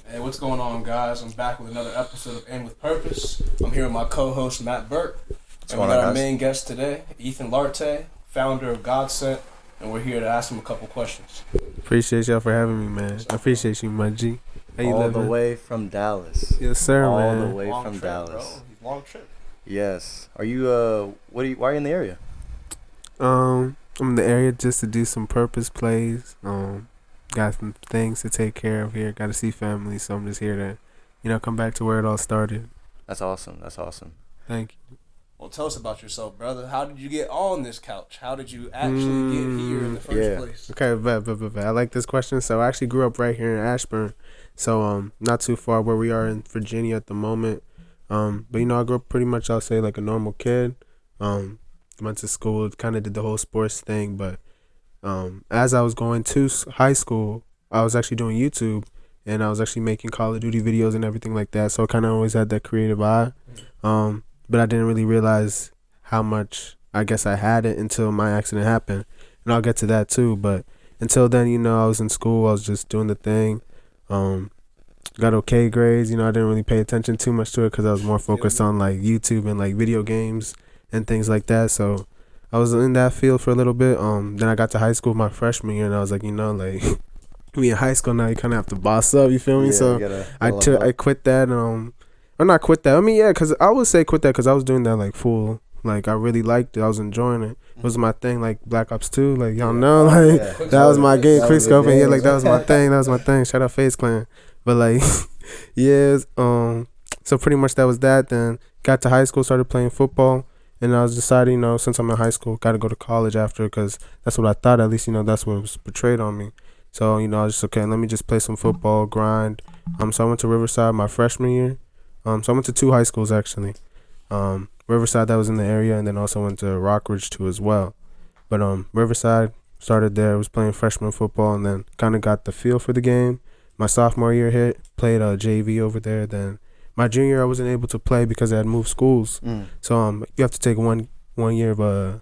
Hey, what's going on, guys? I'm back with another episode of And With Purpose. I'm here with my co-host, Matt Burke. And we got our main guest today, Ethan Lartey, founder of GODSENT, and we're here to ask him a couple questions. Appreciate y'all for having me, man. I appreciate you, my G. How you living? All the way from Dallas. Yes, sir, man. All the way long from trip, Dallas. Bro. Long trip. Yes. Are you, why are you in the area? I'm in the area just to do some purpose plays. Got some things to take care of here. Got to see family, so I'm just here to, come back to where it all started. That's awesome. Thank you. Well, tell us about yourself, brother. How did you get on this couch? How did you actually get here in the first place? Okay, but I like this question. So I actually grew up right here in Ashburn, so not too far where we are in Virginia at the moment. But I grew up pretty much, I'll say, like a normal kid. Went to school, kind of did the whole sports thing, but as I was going to high school, I was actually doing YouTube, and I was actually making Call of Duty videos and everything like that. So I kind of always had that creative eye. But I didn't really realize how much I guess I had it until my accident happened. And I'll get to that too. But until then, I was in school. I was just doing the thing. Got okay grades. I didn't really pay attention too much to it because I was more focused on like YouTube and like video games and things like that. So I was in that field for a little bit. Then I got to high school my freshman year, and I was like, we in high school now, you kind of have to boss up. You feel me? Yeah, So I quit that. Or not quit that. Because I would say quit that because I was doing that like full. Like I really liked it. I was enjoying it. It was my thing. Like Black Ops 2. Like y'all know. Like that was my game. Quick scoping. Yeah, like that was my thing. That was my thing. Shout out Face Clan. But like, yes. So pretty much that was that. Then got to high school, started playing football. And I was deciding, since I'm in high school, got to go to college after because that's what I thought. At least, that's what was portrayed on me. So, I was just, okay, let me just play some football, grind. So I went to Riverside my freshman year. So I went to 2 high schools, actually. Riverside, that was in the area, and then also went to Rockridge, too, as well. But Riverside, started there, was playing freshman football, and then kind of got the feel for the game. My sophomore year hit, played JV over there, then my junior year, I wasn't able to play because I had moved schools. So you have to take one year of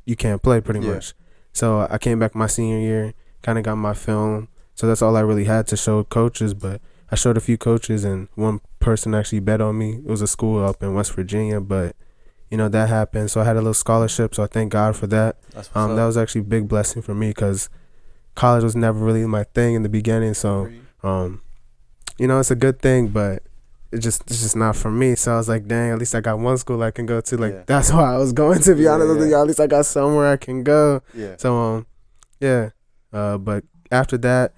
you can't play pretty much. So I came back my senior year, kind of got my film. So that's all I really had to show coaches. But I showed a few coaches, and one person actually bet on me. It was a school up in West Virginia, but that happened. So I had a little scholarship. So I thank God for that. That was actually a big blessing for me because college was never really my thing in the beginning. So it's a good thing, but it's just not for me. So I was like, dang, at least I got one school I can go to. Like that's why I was going, to be honest with you. At least I got somewhere I can go. So but after that,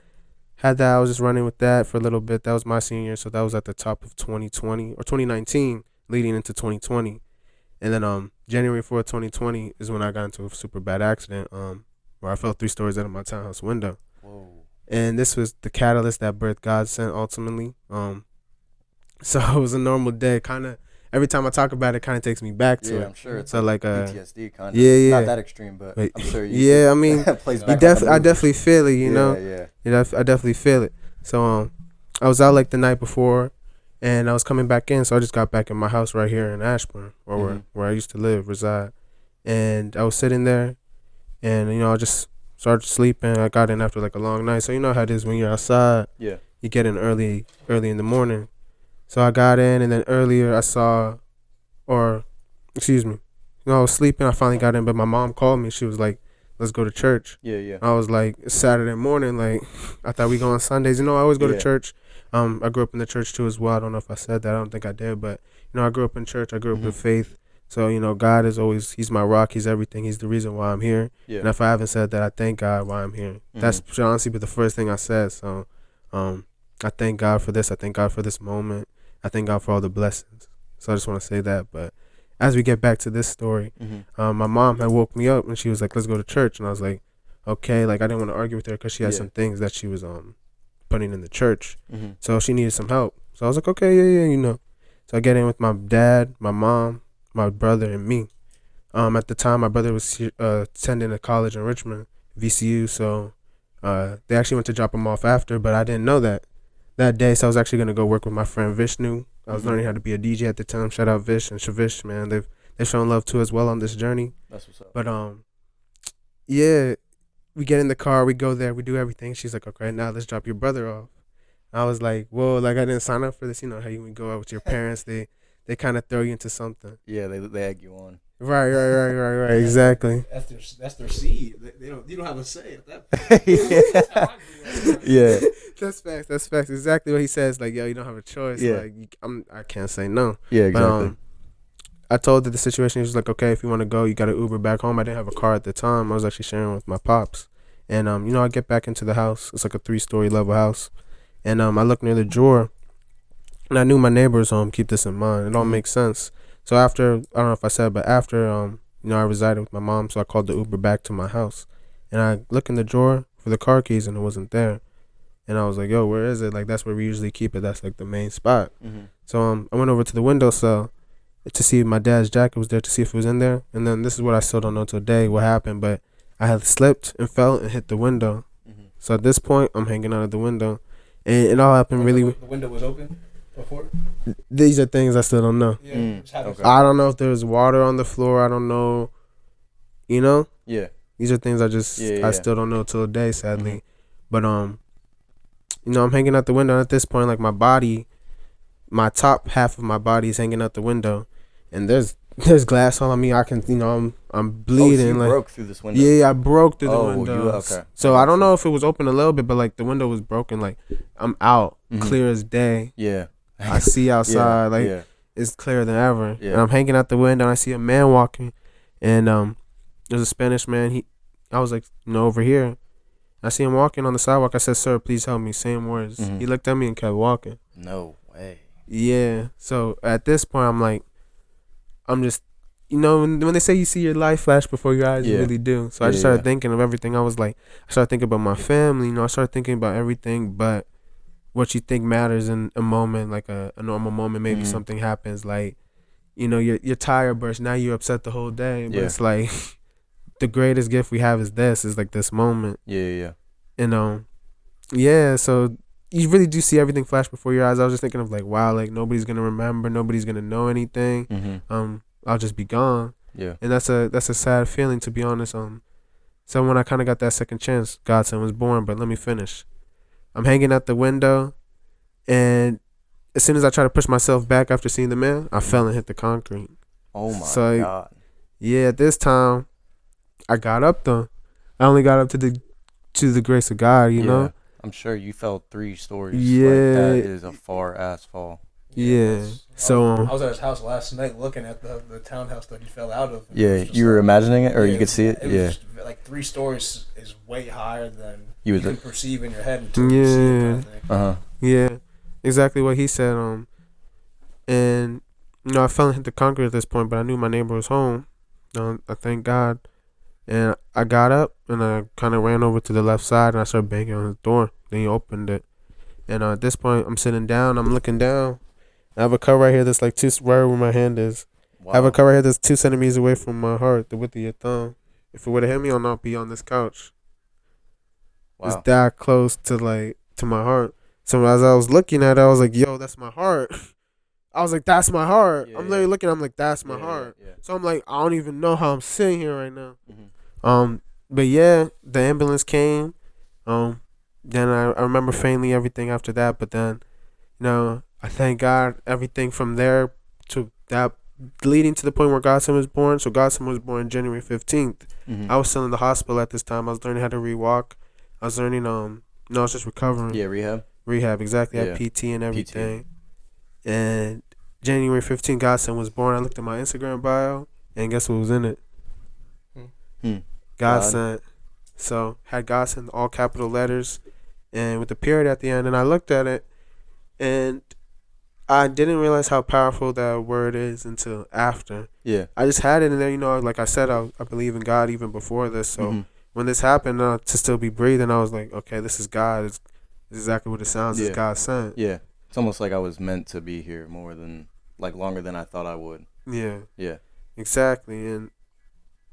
I was just running with that for a little bit. That was my senior year, so that was at the top of 2020 or 2019, leading into 2020. And then January 4th, 2020 is when I got into a super bad accident where I fell 3 stories out of my townhouse window. Whoa. And this was the catalyst that birthed GODSENT ultimately. So it was a normal day. Kind of every time I talk about it, kind of takes me back to it. Yeah, I'm sure. It's so like PTSD kind of. Yeah. Not that extreme, but I'm sure you. Yeah, I mean, plays back I definitely feel it. I definitely feel it. So I was out like the night before, and I was coming back in. So I just got back in my house right here in Ashburn, or where I used to reside, and I was sitting there, and I just started sleeping. I got in after like a long night. So how it is when you're outside. Yeah. You get in early in the morning. So I got in, and then earlier I saw, I was sleeping. I finally got in, but my mom called me. She was like, let's go to church. Yeah. I was like, it's Saturday morning. Like, I thought we go on Sundays. I always go to church. I grew up in the church too as well. I don't know if I said that. I don't think I did, but, I grew up in church. I grew up with faith. So, God is always, he's my rock. He's everything. He's the reason why I'm here. Yeah. And if I haven't said that, I thank God why I'm here. That's should honestly be the first thing I said. So, I thank God for this. I thank God for this moment. I thank God for all the blessings. So I just want to say that. But as we get back to this story, my mom had woke me up and she was like, let's go to church. And I was like, okay. Like I didn't want to argue with her because she had some things that she was putting in the church. So she needed some help. So I was like, okay, yeah. So I get in with my dad, my mom, my brother, and me. At the time, my brother was attending a college in Richmond, VCU. So they actually went to drop him off after, but I didn't know that day. So I was actually going to go work with my friend Vishnu. I was learning how to be a DJ at the time. Shout out Vish and Shavish, man. They've shown love too as well on this journey. That's what's up. But we get in the car, we go there, we do everything. She's like, okay, now let's drop your brother off. I was like, whoa, like I didn't sign up for this. You know how you go out with your parents, they kind of throw you into something. Yeah, they egg you on. Right. Exactly. That's their seed. You don't have a say at that point. Yeah. That's facts. Exactly what he says. Like, yo, you don't have a choice. Yeah. Like, I can't say no. Yeah, exactly. But, I told her the situation. He was like, okay, if you want to go, you got to Uber back home. I didn't have a car at the time. I was actually sharing with my pops. And, I get back into the house. It's like a 3-story level house. And I look near the drawer. And I knew my neighbor was home. Keep this in mind. It all makes sense. So after, I don't know if I said, but after, I resided with my mom. So I called the Uber back to my house. And I look in the drawer for the car keys and it wasn't there. And I was like, yo, where is it? Like, that's where we usually keep it. That's like the main spot. Mm-hmm. So I went over to the windowsill to see if my dad's jacket was there, to see if it was in there. And then this is what I still don't know today what happened, but I had slipped and fell and hit the window. Mm-hmm. So at this point, I'm hanging out of the window. And it all happened really... The window was open before? These are things I still don't know. Yeah. Okay. I don't know if there's water on the floor. I don't know. You know? Yeah. These are things I still don't know till today, sadly. Mm-hmm. But, I'm hanging out the window. And at this point, like, my top half of my body is hanging out the window. And there's glass all on me. I can, I'm bleeding. So you like, broke through this window? Yeah, I broke through the window. Okay. So I don't know if it was open a little bit, but like the window was broken. Like I'm out, clear as day. Yeah. I see outside, it's clearer than ever. Yeah. And I'm hanging out the window and I see a man walking. And there's a Spanish man. I was like, over here. I see him walking on the sidewalk. I said, sir, please help me. Same words. Mm-hmm. He looked at me and kept walking. No way. Yeah. So at this point, I'm like, I'm just, when they say you see your life flash before your eyes, you really do. So I just started thinking of everything. I started thinking about my family. I started thinking about everything but what you think matters in a moment, like a normal moment. Maybe something happens, like, your tire burst. Now you're upset the whole day. But it's like the greatest gift we have is like this moment. Yeah. So you really do see everything flash before your eyes. I was just thinking of like, wow, like nobody's gonna remember, nobody's gonna know anything. Mm-hmm. I'll just be gone. Yeah. And that's a sad feeling, to be honest. So when I kind of got that second chance, GODSENT was born. But let me finish. I'm hanging out the window, and as soon as I try to push myself back after seeing the man, I fell and hit the concrete. Oh my God. Yeah, this time I got up though. I only got up to the grace of God, you know. I'm sure you fell 3 stories. Yeah. Like, that is a far ass fall. Yeah. So I was at his house last night looking at the townhouse that he fell out of. Yeah, you were imagining it, or you could see it. It was like 3 stories is way higher than you can perceive in your head until you see it. Kind of thing. Yeah, exactly what he said. And I fell and hit the concrete at this point, but I knew my neighbor was home. I thank God. And I got up and I kind of ran over to the left side and I started banging on his door. Then he opened it. And at this point, I'm sitting down. I'm looking down. I have a cut right here that's like right where my hand is. Wow. I have a cut right here that's 2 centimeters away from my heart, the width of your thumb. If it would have hit me, I'll not be on this couch. Wow. It's that close to my heart. So as I was looking at it, I was like, yo, that's my heart. I was like, that's my heart. I'm literally looking, I'm like, that's my heart. Yeah. So I'm like, I don't even know how I'm sitting here right now. Mm-hmm. But yeah, the ambulance came. Then I remember faintly everything after that. But then, I thank God everything from there to that leading to the point where GODSENT was born. So GODSENT was born January 15th. Mm-hmm. I was still in the hospital at this time. I was learning how to re-walk. I was learning, I was just recovering. Yeah, rehab. Rehab, exactly. I had PT and everything. PT. And January 15th, GODSENT was born. I looked at my Instagram bio, and guess what was in it? GODSENT. So, had GODSENT, all capital letters, and with the period at the end. And I looked at it, and I didn't realize how powerful that word is until after. Yeah. I just had it in there, like I said, I believe in God even before this. So, when this happened, to still be breathing, I was like, okay, this is God. It's exactly what it sounds. It's GODSENT. Yeah. It's almost like I was meant to be here longer than I thought I would. Yeah. Yeah. Exactly. And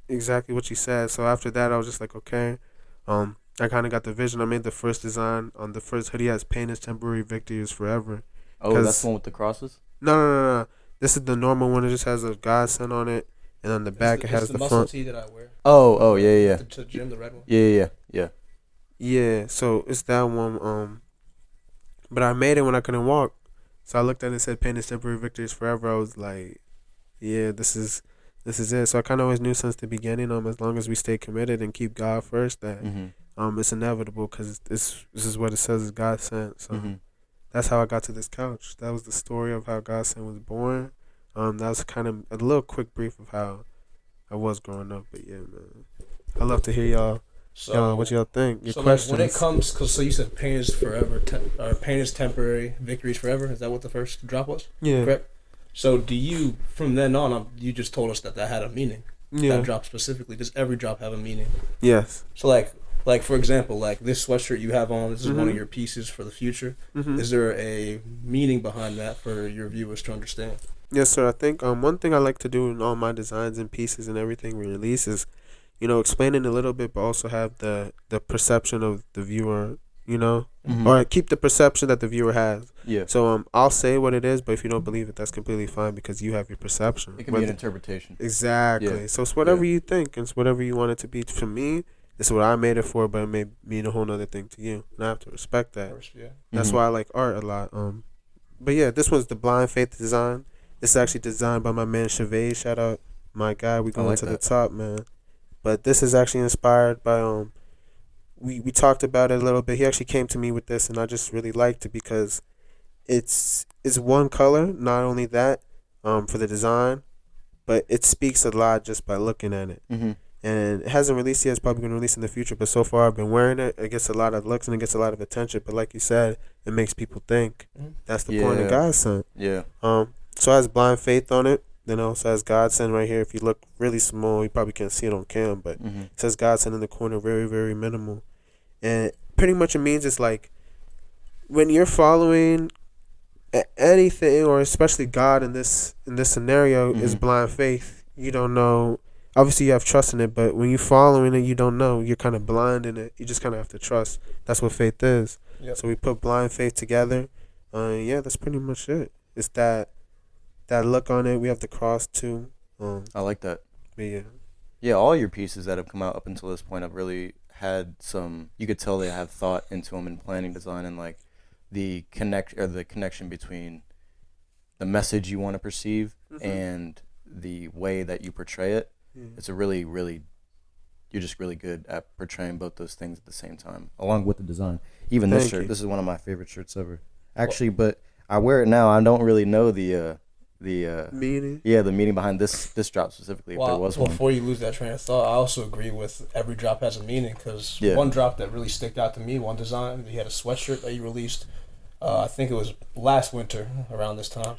exactly what you said. So after that, I was just like, okay. I kind of got the vision. I made the first design on the first hoodie. Has pain is temporary, victory is forever. Oh, that's the one with the crosses? No. This is the normal one. It just has a GODSENT on it. And on the back, it has the muscle front. tee that I wear. Oh, yeah. To gym, the red one. Yeah. Yeah, so it's that one. But I made it when I couldn't walk. So I looked at it and said, pain is temporary, victory is forever. I was like, yeah, this is it. So I kind of always knew since the beginning, as long as we stay committed and keep God first, that it's inevitable, because this is what it says is God sent. So that's how I got to this couch. That was the story of how God sent was born. That was kind of a little quick brief of how I was growing up. But yeah, man, I love to hear y'all. So what y'all think? Your questions. Like when it comes, so you said pain is forever, or pain is temporary, victory is forever. Is that what the first drop was? Yeah. Correct. So do you, from then on, you just told us that had a meaning. Yeah. That drop specifically. Does every drop have a meaning? Yes. So like for example, like this sweatshirt you have on, this is one of your pieces for the future. Is there a meaning behind that for your viewers to understand? Yes, sir. I think one thing I like to do in all my designs and pieces and everything we release is, explain it a little bit, but also have the perception of the viewer, or keep the perception that the viewer has. Yeah. So I'll say what it is, but if you don't believe it, that's completely fine, because you have your perception. It can be an interpretation. Exactly. Yeah. So it's whatever you think. It's whatever you want it to be. For me, it's what I made it for, but it may mean a whole nother thing to you, and I have to respect that. Yeah. That's why I like art a lot. But yeah, this one's the Blind Faith design. This is actually designed by my man Chavez. Shout out my guy. We going to the top, man. But this is actually inspired by we talked about it a little bit. He actually came to me with this, and I just really liked it because it's one color. Not only that, for the design, but it speaks a lot just by looking at it. And it hasn't released yet. It's probably going to release in the future. But so far, I've been wearing it. It gets a lot of looks and it gets a lot of attention. But like you said, it makes people think. That's the point of GODSENT. Yeah. So it has Blind Faith on it. Then it also has GODSENT right here. If you look really small, you probably can't see it on cam, but it says GODSENT in the corner, very, very minimal. And pretty much it means it's like when you're following anything, or especially God in this scenario, is blind faith. You don't know. Obviously, you have trust in it, but when you're following it, you don't know. You're kind of blind in it. You just kind of have to trust. That's what faith is. Yep. So we put blind faith together. Yeah, that's pretty much it. It's that look on it. We have the cross too. I like that. Yeah. Yeah, all your pieces that have come out up until this point have really had some. You could tell they have thought into them in planning, design, and like the connection between the message you want to perceive and the way that you portray it. It's a really, really, you're just really good at portraying both those things at the same time, along with the design. Even this shirt, this is one of my favorite shirts ever. Actually, but I wear it now. I don't really know the meaning. Yeah, the meaning behind this drop specifically. Well, if there was one. Before you lose that train of thought, I also agree with every drop has a meaning, because one drop that really sticked out to me, one design, he had a sweatshirt that you released. I think it was last winter around this time.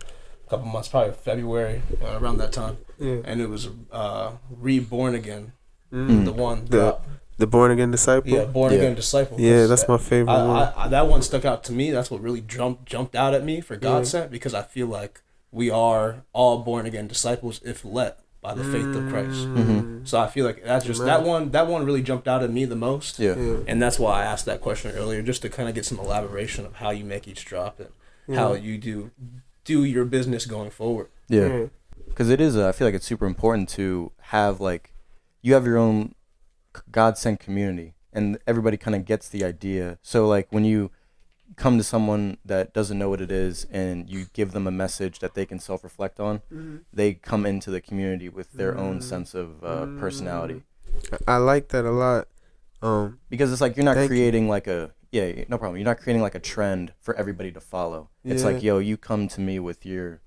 Couple months, probably February, around that time, and it was Reborn Again, the one the Born Again Disciple. Yeah, Born Again Disciple. Yeah, that's my favorite one. That one stuck out to me. That's what really jumped out at me for GODSENT, because I feel like we are all born again disciples if led by the faith of Christ. So I feel like that's just that one really jumped out at me the most. And that's why I asked that question earlier, just to kind of get some elaboration of how you make each drop and how you do your business going forward. Yeah, because it is. I feel like it's super important to have, like, you have your own GODSENT community, and everybody kind of gets the idea. So like when you come to someone that doesn't know what it is, and you give them a message that they can self-reflect on, they come into the community with their own sense of personality. I like that a lot. Because it's like you're not creating like a no problem. You're not creating like a trend for everybody to follow. It's like, yo, you come to me with your,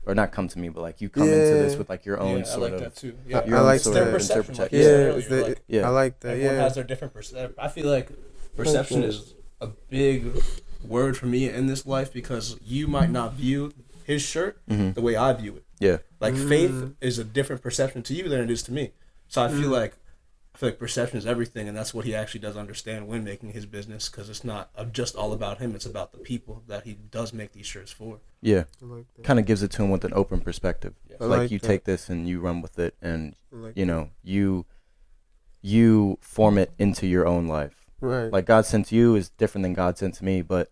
or not come to me, but like you come into this with like your own sort of. That too. Yeah, I like their perception. Like I like that. Everyone has their different perception. I feel like perception is a big word for me in this life, because you might not view his shirt the way I view it. Yeah. Like faith is a different perception to you than it is to me. So I feel like perception is everything, and that's what he actually does understand when making his business, because it's not just all about him, it's about the people that he does make these shirts for. Yeah. Kind of gives it to him with an open perspective. Like you take this and you run with it, and you form it into your own life. Right. Like GODSENT to you is different than GODSENT to me, but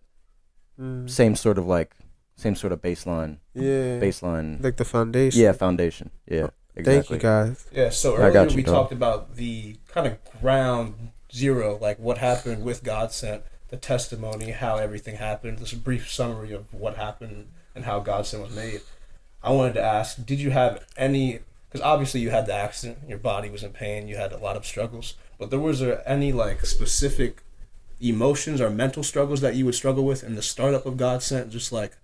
same sort of baseline. Yeah. Baseline. Like the foundation. Yeah, foundation. Yeah. Exactly. Thank you, guys. Yeah, so earlier we talked about the kind of ground zero, like what happened with GODSENT the testimony, how everything happened, this brief summary of what happened and how GODSENT was made. I wanted to ask, did you have any, because obviously you had the accident, your body was in pain, you had a lot of struggles, but was there any like specific emotions or mental struggles that you would struggle with in the startup of GODSENT? Just like,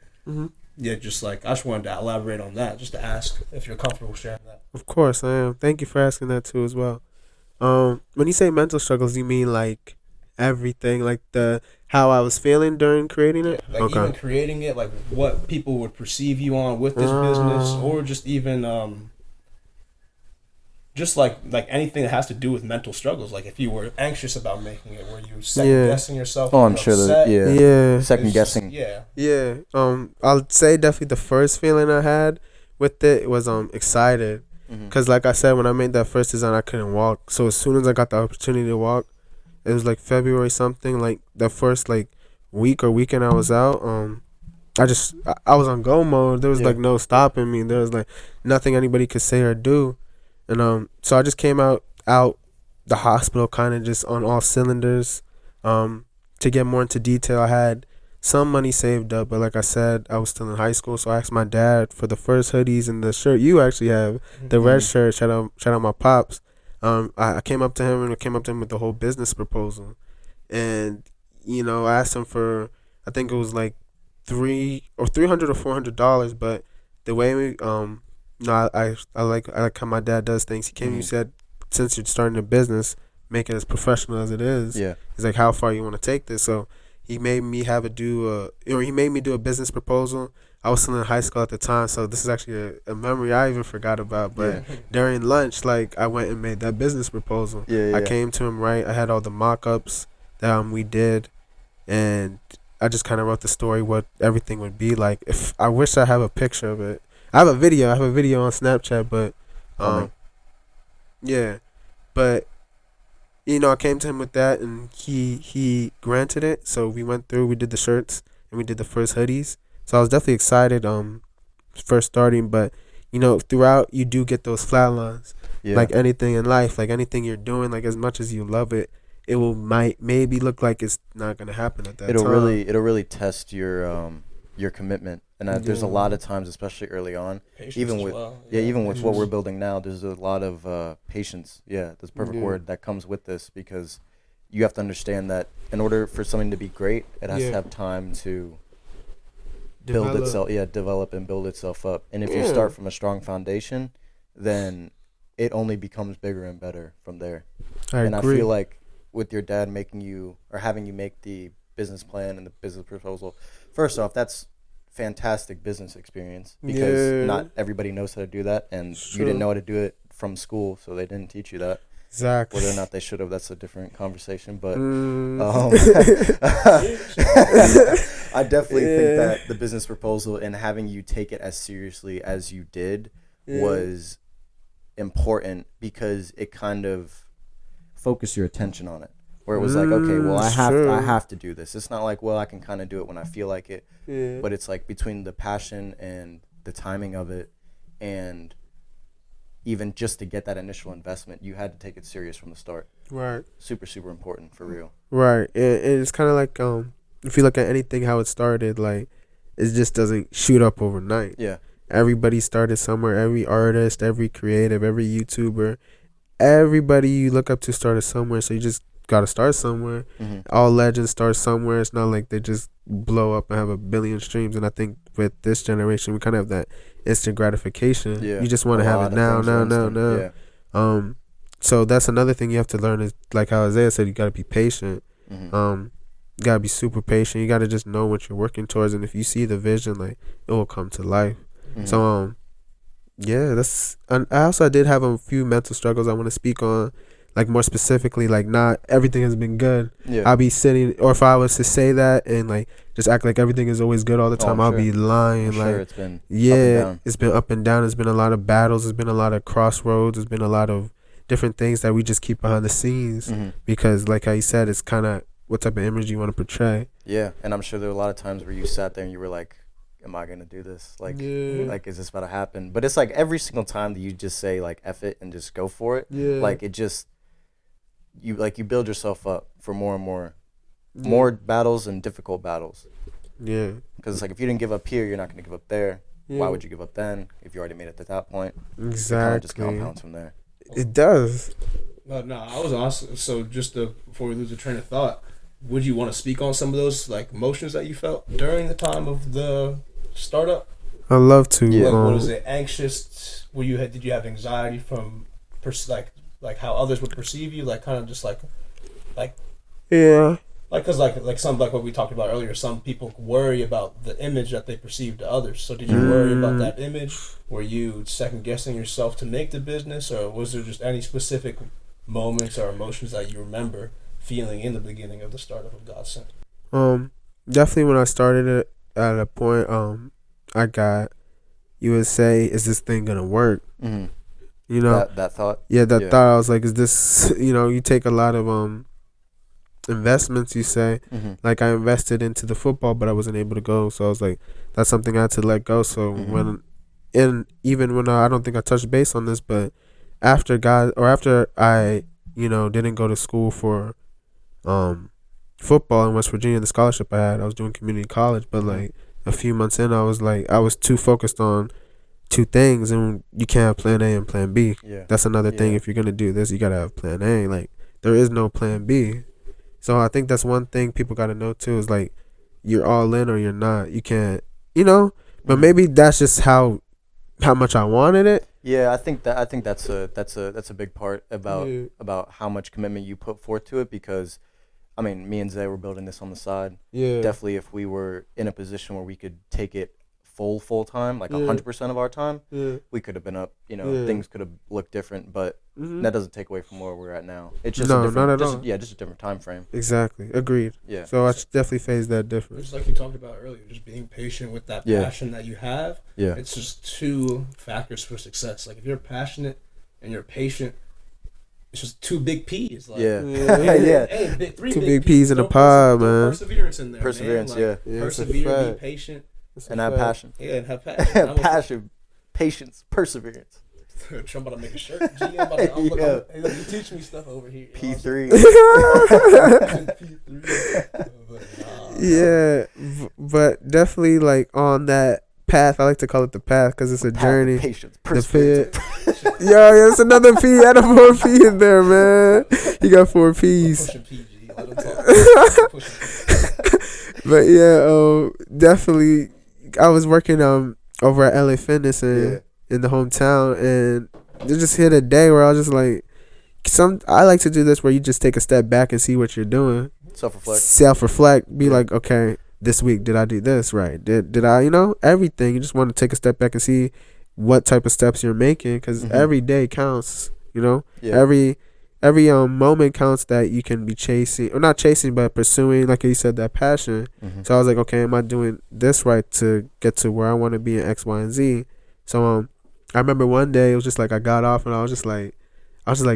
just like, I just wanted to elaborate on that, just to ask if you're comfortable sharing that. Of course, I am. Thank you for asking that too as well. When you say mental struggles, you mean like everything, like how I was feeling during creating it? Yeah, like even creating it, like what people would perceive you on with this business, or just even just like anything that has to do with mental struggles. Like if you were anxious about making it, were you second guessing yourself? Oh, I'm sure that second guessing. Yeah. I'll say definitely the first feeling I had with it was excited, because like I said, when I made that first design, I couldn't walk. So as soon as I got the opportunity to walk, it was like February something, like the first like week or weekend I was out. I was on go mode. There was like no stopping me. There was like nothing anybody could say or do. And so I just came out the hospital kind of just on all cylinders. To get more into detail, I had some money saved up, but like I said, I was still in high school, so I asked my dad for the first hoodies and the shirt you actually have, the red shirt. Shout out my pops. I came up to him with the whole business proposal, and I asked him for, I think it was like $300 or $400, but the way we I like how my dad does things. He came, he said, since you're starting a business, make it as professional as it is. Yeah, he's like, how far you want to take this? So he made me do a business proposal. I was still in high school at the time, so this is actually a memory I even forgot about. But during lunch, like, I went and made that business proposal. I came to him, right? I had all the mock-ups that we did, and I just kind of wrote the story, what everything would be like. If I wish I have a picture of it. I have a video on Snapchat, but but I came to him with that, and he granted it. So we went through, we did the shirts, and we did the first hoodies. So I was definitely excited first starting, but throughout you do get those flat lines. Like anything in life, like anything you're doing, like as much as you love it, it will maybe look like it's not gonna happen at that time. It'll really test your commitment. And there's a lot of times, especially early on, patience even with even with what we're building now, there's a lot of patience. Yeah, that's a perfect word that comes with this, because you have to understand that in order for something to be great, it has to have time to develop and build itself up. And if you start from a strong foundation, then it only becomes bigger and better from there. I agree. I feel like with your dad having you make the business plan and the business proposal, first off, that's fantastic business experience, because not everybody knows how to do that, and you didn't know how to do it from school, so they didn't teach you that. Exactly. Whether or not they should have, that's a different conversation. But I definitely think that the business proposal and having you take it as seriously as you did was important, because it kind of focused your attention on it. Where it was like, okay, well, I have to do this. It's not like, well, I can kind of do it when I feel like it. But it's like between the passion and the timing of it, and even just to get that initial investment, you had to take it serious from the start. Right. Super, super important, for real. Right. It's kind of like, if you look at anything, how it started, like, it just doesn't shoot up overnight. Yeah. Everybody started somewhere. Every artist, every creative, every YouTuber, everybody you look up to started somewhere. So you just got to start somewhere. All legends start somewhere. It's not like they just blow up and have a billion streams. And I think with this generation, we kind of have that instant gratification. You just want to have it now. So that's another thing you have to learn, is like how Isaiah said, you got to be patient. You got to be super patient. You got to just know what you're working towards, and if you see the vision, like, it will come to life. So I did have a few mental struggles I want to speak on. Like, more specifically, like, not everything has been good. I'll be sitting, or if I was to say that and like just act like everything is always good all the time, I'll be lying. Like, it's been up and down. It's been up and down. There's been a lot of battles. There's been a lot of crossroads. There's been a lot of different things that we just keep behind the scenes, because, like how you said, it's kind of what type of image you want to portray. Yeah, and I'm sure there were a lot of times where you sat there and you were like, am I gonna do this? Like, like, is this about to happen? But it's like every single time that you just say, like, F it and just go for it. Like, it just, you build yourself up for more and more more battles and difficult battles. Yeah. Because it's like, if you didn't give up here, you're not going to give up there. Why would you give up then if you already made it to that point? Exactly. It kind of just compounds from there. It does. No, I was awesome. So before we lose the train of thought, would you want to speak on some of those like emotions that you felt during the time of the startup? I love to. Yeah. What was it? Anxious? Did you have anxiety from like how others would perceive you? Like kind of just like yeah. Like, cause like what we talked about earlier, some people worry about the image that they perceive to others. So did you worry about that image? Were you second guessing yourself to make the business, or was there just any specific moments or emotions that you remember feeling in the beginning of the startup of GODSENT? Definitely when I started it, at a point, I got, you would say, is this thing gonna work? Mm-hmm. You know, that thought. Yeah, thought. I was like, is this? You know, you take a lot of investments, you say. Mm-hmm. Like, I invested into the football, but I wasn't able to go, so I was like, that's something I had to let go. So even when I don't think I touched base on this, but after I didn't go to school for football in West Virginia, the scholarship I was doing community college, but like a few months in, I was too focused on two things, and you can't have plan A and plan B. Yeah. That's another thing. If you're gonna do this, you gotta have plan A. Like, there is no plan B. So I think that's one thing people gotta know too, is like, you're all in or you're not. You can't, but maybe that's just how much I wanted it. Yeah, I think that's a big part about how much commitment you put forth to it, because I mean, me and Zay were building this on the side. Yeah. Definitely, if we were in a position where we could take it full time, like 100% of our time, we could have been up. Things could have looked different, but that doesn't take away from where we're at now. It's just not at all. Just a different time frame. Exactly. Agreed. Yeah. So I definitely phase that difference. Just like you talked about earlier, just being patient with that passion that you have. Yeah. It's just two factors for success. Like, if you're passionate and you're patient, it's just two big P's. Like, yeah. Hey, two big P's in a pod, man. Perseverance in there. Perseverance, man. Like, persevere, be patient. And have passion. Yeah, and have passion. Passion, patience, perseverance. I'm about to make a shirt. G, I'm you teach me stuff over here. P3. Yeah, but definitely, like, on that path, I like to call it the path, because it's a journey. Patience, perseverance. Yeah, it's another P. Add a 4 P in there, man. You got 4 P's. Pushing PG. Let him talk. But yeah, definitely, I was working over at LA Fitness in the hometown, and they just hit a day where I was just like, I like to do this where you just take a step back and see what you're doing. Self-reflect. Be like, okay, this week, did I do this right? Did I, everything. You just want to take a step back and see what type of steps you're making, because every day counts, every moment counts that you can be chasing, or not chasing, but pursuing, like you said, that passion. So I was like, okay, am I doing this right to get to where I want to be in X, Y, and Z? So I remember one day it was just like I got off and I was just like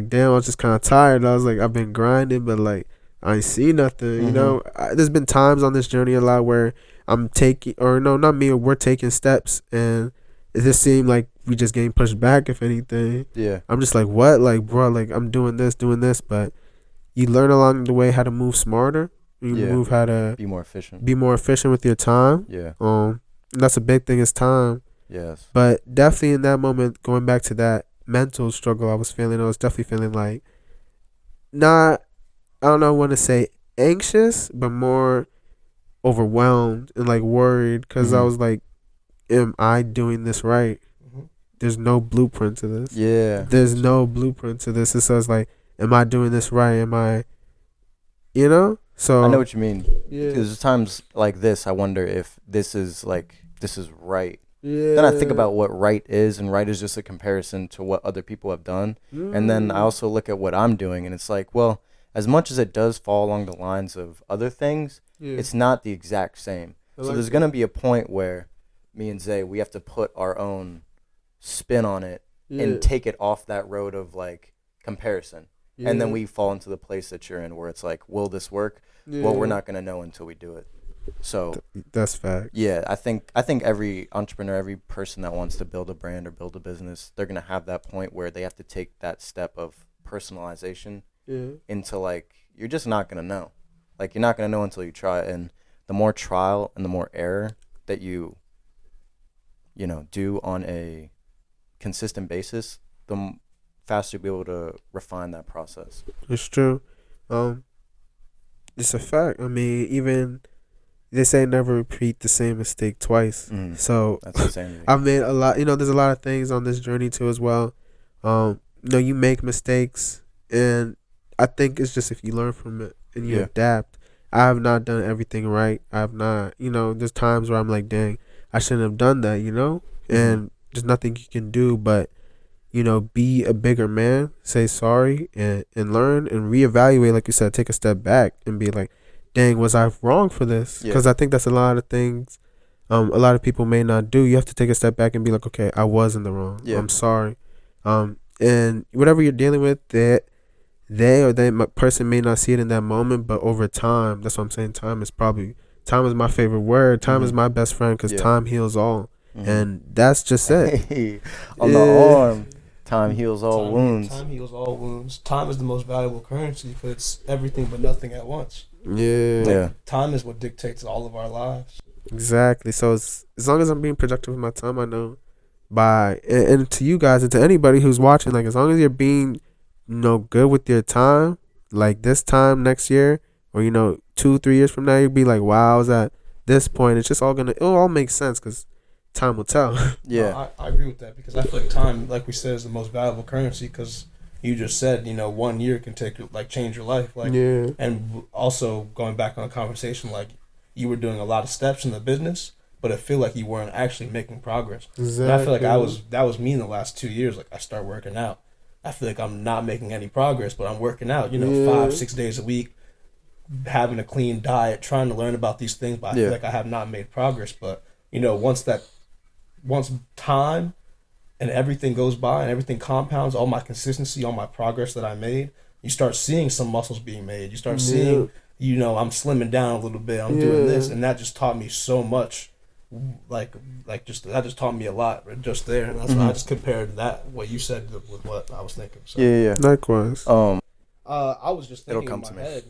damn, I was just kind of tired. I was like, I've been grinding, but like I ain't see nothing. There's been times on this journey a lot where I'm taking, or no, not me, we're taking steps, and it just seemed like we just getting pushed back, if anything. Yeah. I'm just like, what? Like, bro, like, I'm doing this, but you learn along the way how to move smarter. You move how to be more efficient. Be more efficient with your time. Yeah. That's a big thing, is time. Yes. But definitely in that moment, going back to that mental struggle I was definitely feeling like, I want to say anxious, but more overwhelmed and like worried, because I was like, am I doing this right? There's no blueprint to this. Yeah. There's no blueprint to this. It says like, am I doing this right? Am I, So I know what you mean. Yeah. Because there's times like this, I wonder if this is right. Yeah. Then I think about what right is, and right is just a comparison to what other people have done. And then I also look at what I'm doing, and it's like, well, as much as it does fall along the lines of other things, it's not the exact same. So there's going to be a point where me and Zay, we have to put our own spin on it and take it off that road of like comparison. And then we fall into the place that you're in, where it's like, will this work? Well, we're not going to know until we do it. So that's fact. Yeah, I think every entrepreneur, every person that wants to build a brand or build a business, they're going to have that point where they have to take that step of personalization into, like, you're just not going to know. Like, you're not going to know until you try. And the more trial and the more error that you do on a consistent basis, the faster you'll be able to refine that process. It's true. It's a fact. I mean, even they say never repeat the same mistake twice. So that's insanity. I've made a lot. There's a lot of things on this journey too as well. You make mistakes, and I think it's just if you learn from it and you adapt. I have not done everything right. I have not. There's times where I'm like, dang, I shouldn't have done that. And there's nothing you can do but be a bigger man, say sorry, and learn and reevaluate, like you said, take a step back and be like, dang, was I wrong for this? Because I think that's a lot of things a lot of people may not do. You have to take a step back and be like, okay, I was in the wrong. I'm sorry. And whatever you're dealing with, that person may not see it in that moment, but over time, that's what I'm saying, time is my favorite word. Time is my best friend because time heals all. And that's just it. On the arm. Time heals all wounds. Time heals all wounds. Time is the most valuable currency because it's everything but nothing at once. Yeah. Time is what dictates all of our lives. Exactly. So as long as I'm being productive with my time, I know and to you guys and to anybody who's watching, like as long as you're being good with your time, like this time next year or 2-3 years from now, you'd be like, wow, I was at this point. It's just it'll all make sense because time will tell. No, I agree with that because I feel like time, like we said, is the most valuable currency because you just said, 1 year can change your life. And also going back on the conversation, like you were doing a lot of steps in the business, but I feel like you weren't actually making progress. Exactly. And I feel like that was me in the last 2 years. Like I start working out. I feel like I'm not making any progress, but I'm working out, 5-6 days a week, having a clean diet, trying to learn about these things, but I feel like I have not made progress. But, once time and everything goes by and everything compounds, all my consistency, all my progress that I made, you start seeing some muscles being made. You start seeing, I'm slimming down a little bit. I'm doing this, and that just taught me so much. That just taught me a lot just there. And that's why I just compared what you said with what I was thinking. So. Yeah. Likewise. I was just thinking in my head,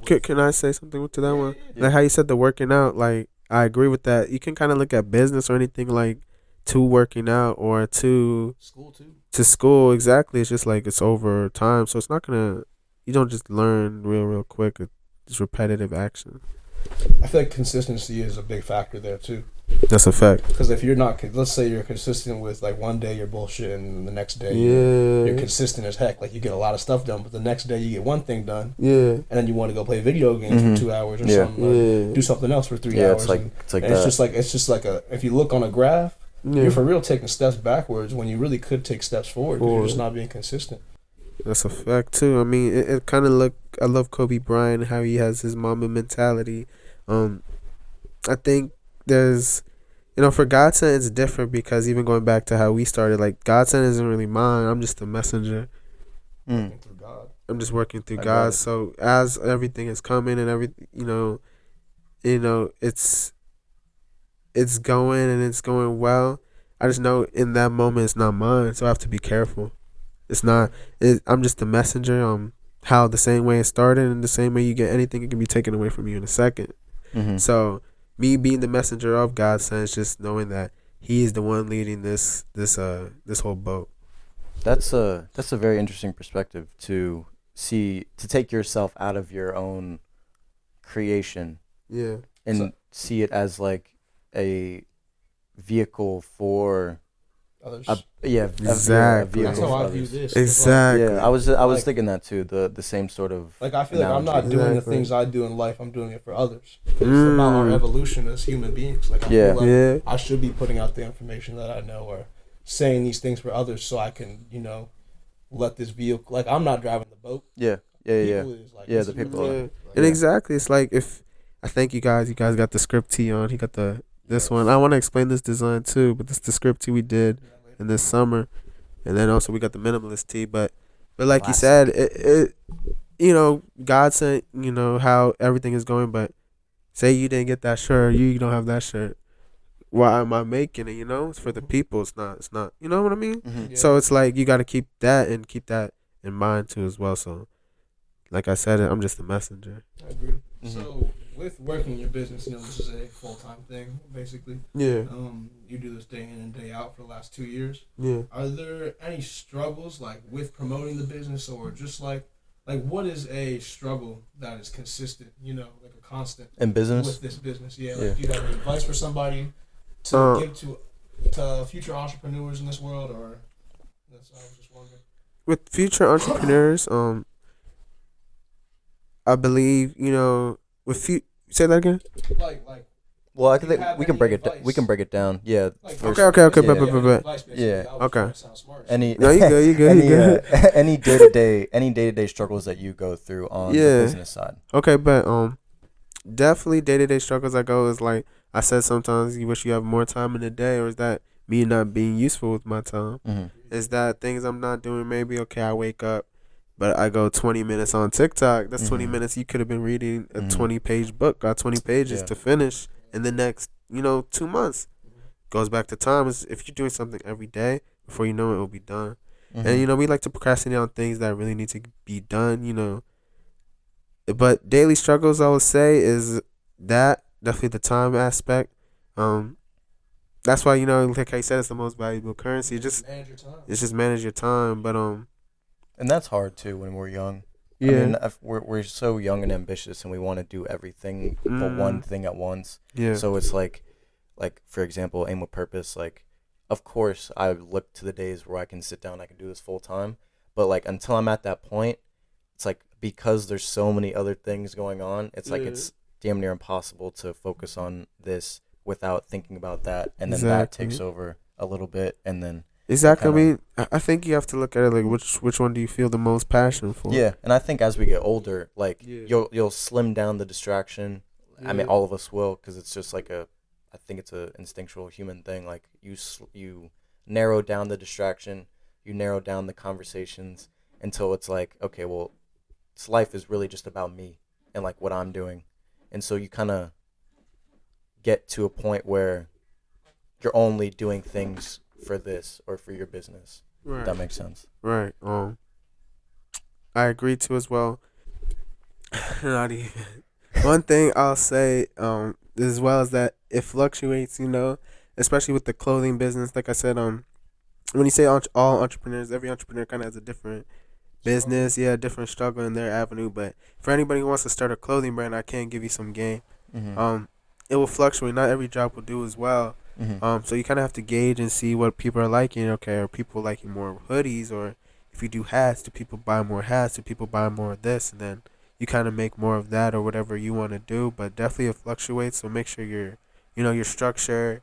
can I say something to that one? Yeah. Like how you said the working out, like I agree with that. You can kind of look at business or anything like to working out or to school too. To school, exactly. It's just like it's over time, so it's not you don't just learn real quick. It's repetitive action. I feel like consistency is a big factor there too. That's a fact. Because if you're not, let's say you're consistent with like one day you're bullshit and the next day you're consistent as heck. Like you get a lot of stuff done, but the next day you get one thing done. Yeah. And then you want to go play video games for 2 hours or something. Or do something else for 3 hours. It's just like if you look on a graph, you're for real taking steps backwards when you really could take steps forward because you're just not being consistent. That's a fact too. I mean, it kind of I love Kobe Bryant, how he has his Mamba mentality. I think there's, for GODSENT it's different because even going back to how we started, like GODSENT isn't really mine. I'm just a messenger. Working through God. I'm just working through God. So as everything is coming and everything, it's going and it's going well. I just know in that moment it's not mine, so I have to be careful. It's not. I'm just the messenger. How the same way it started and the same way you get anything, it can be taken away from you in a second. So me being the messenger of GODSENT is just knowing that He is the one leading this whole boat. That's a very interesting perspective to take yourself out of your own creation. Yeah. And see it as like a vehicle for others. Exactly. That's how I view this. Exactly. Yeah, I was thinking that too. The same sort of like I feel analogy. Like I'm not doing the things I do in life. I'm doing it for others. It's about our evolution as human beings. Like I feel like I should be putting out the information that I know or saying these things for others so I can let this vehicle. Like I'm not driving the boat. Yeah. The people. And exactly, it's like if I thank you guys. You guys got the script tee on. He got this one. I want to explain this design too, but this is the script tee we did in this summer, and then also we got the minimalist tee. But like you said, it GODSENT, how everything is going. But say you didn't get that shirt, you don't have that shirt. Why am I making it? It's for the people. It's not. You know what I mean? Mm-hmm. Yeah. So it's like you got to keep that in mind too as well. So like I said, I'm just a messenger. I agree. So with working in your business, this is a full-time thing, basically. Yeah. You do this day in and day out for the last 2 years. Yeah. Are there any struggles like with promoting the business, or just like what is a struggle that is consistent? Like a constant in business with this business. Yeah. Like, do you have any advice for somebody to give to future entrepreneurs in this world, or I was just wondering. With future entrepreneurs, I believe say that again. Like. Well, I think we can break it. We can break it down. Yeah. Okay. Yeah. Okay. Any? No, you good. Any day-to-day struggles that you go through on the business side. Okay, but definitely day-to-day struggles I go is like I said. Sometimes you wish you have more time in the day, or is that me not being useful with my time? Mm-hmm. Is that things I'm not doing? Maybe I wake up, but I go 20 minutes on TikTok. That's 20 minutes you could have been reading a 20-page book. Got 20 pages to finish. In the next, 2 months, goes back to time. If you're doing something every day, before you know it will be done. And, we like to procrastinate on things that really need to be done, But daily struggles, I would say, is that definitely the time aspect. That's why, like I said, it's the most valuable currency. Manage your time. It's just manage your time. But, and that's hard, too, when we're young. Yeah. I mean, we're so young and ambitious, and we want to do everything for one thing at once. Yeah. So it's like for example, aim with purpose. Like, of course, I look to the days where I can sit down, I can do this full time. But like until I'm at that point, it's like because there's so many other things going on. It's like it's damn near impossible to focus on this without thinking about that, and then that takes over a little bit, and then. Exactly. I mean, I think you have to look at it like which one do you feel the most passion for? Yeah, and I think as we get older, like you'll slim down the distraction. Yeah. I mean, all of us will, because it's just like I think it's a instinctual human thing. Like you narrow down the distraction, you narrow down the conversations until it's like, okay, well, this life is really just about me and like what I'm doing, and so you kind of get to a point where you're only doing things for this or for your business. Right. If that makes sense. Right. I agree too as well. Not even. One thing I'll say as well is that it fluctuates, especially with the clothing business. Like I said, when you say all entrepreneurs, every entrepreneur kind of has a different business, different struggle in their avenue. But for anybody who wants to start a clothing brand, I can give you some game. It will fluctuate. Not every job will do as well. So you kind of have to gauge and see what people are liking. Okay, are people liking more hoodies, or if you do hats, do people buy more hats? Do people buy more of this? And then you kind of make more of that or whatever you want to do. But definitely it fluctuates. So make sure your structure.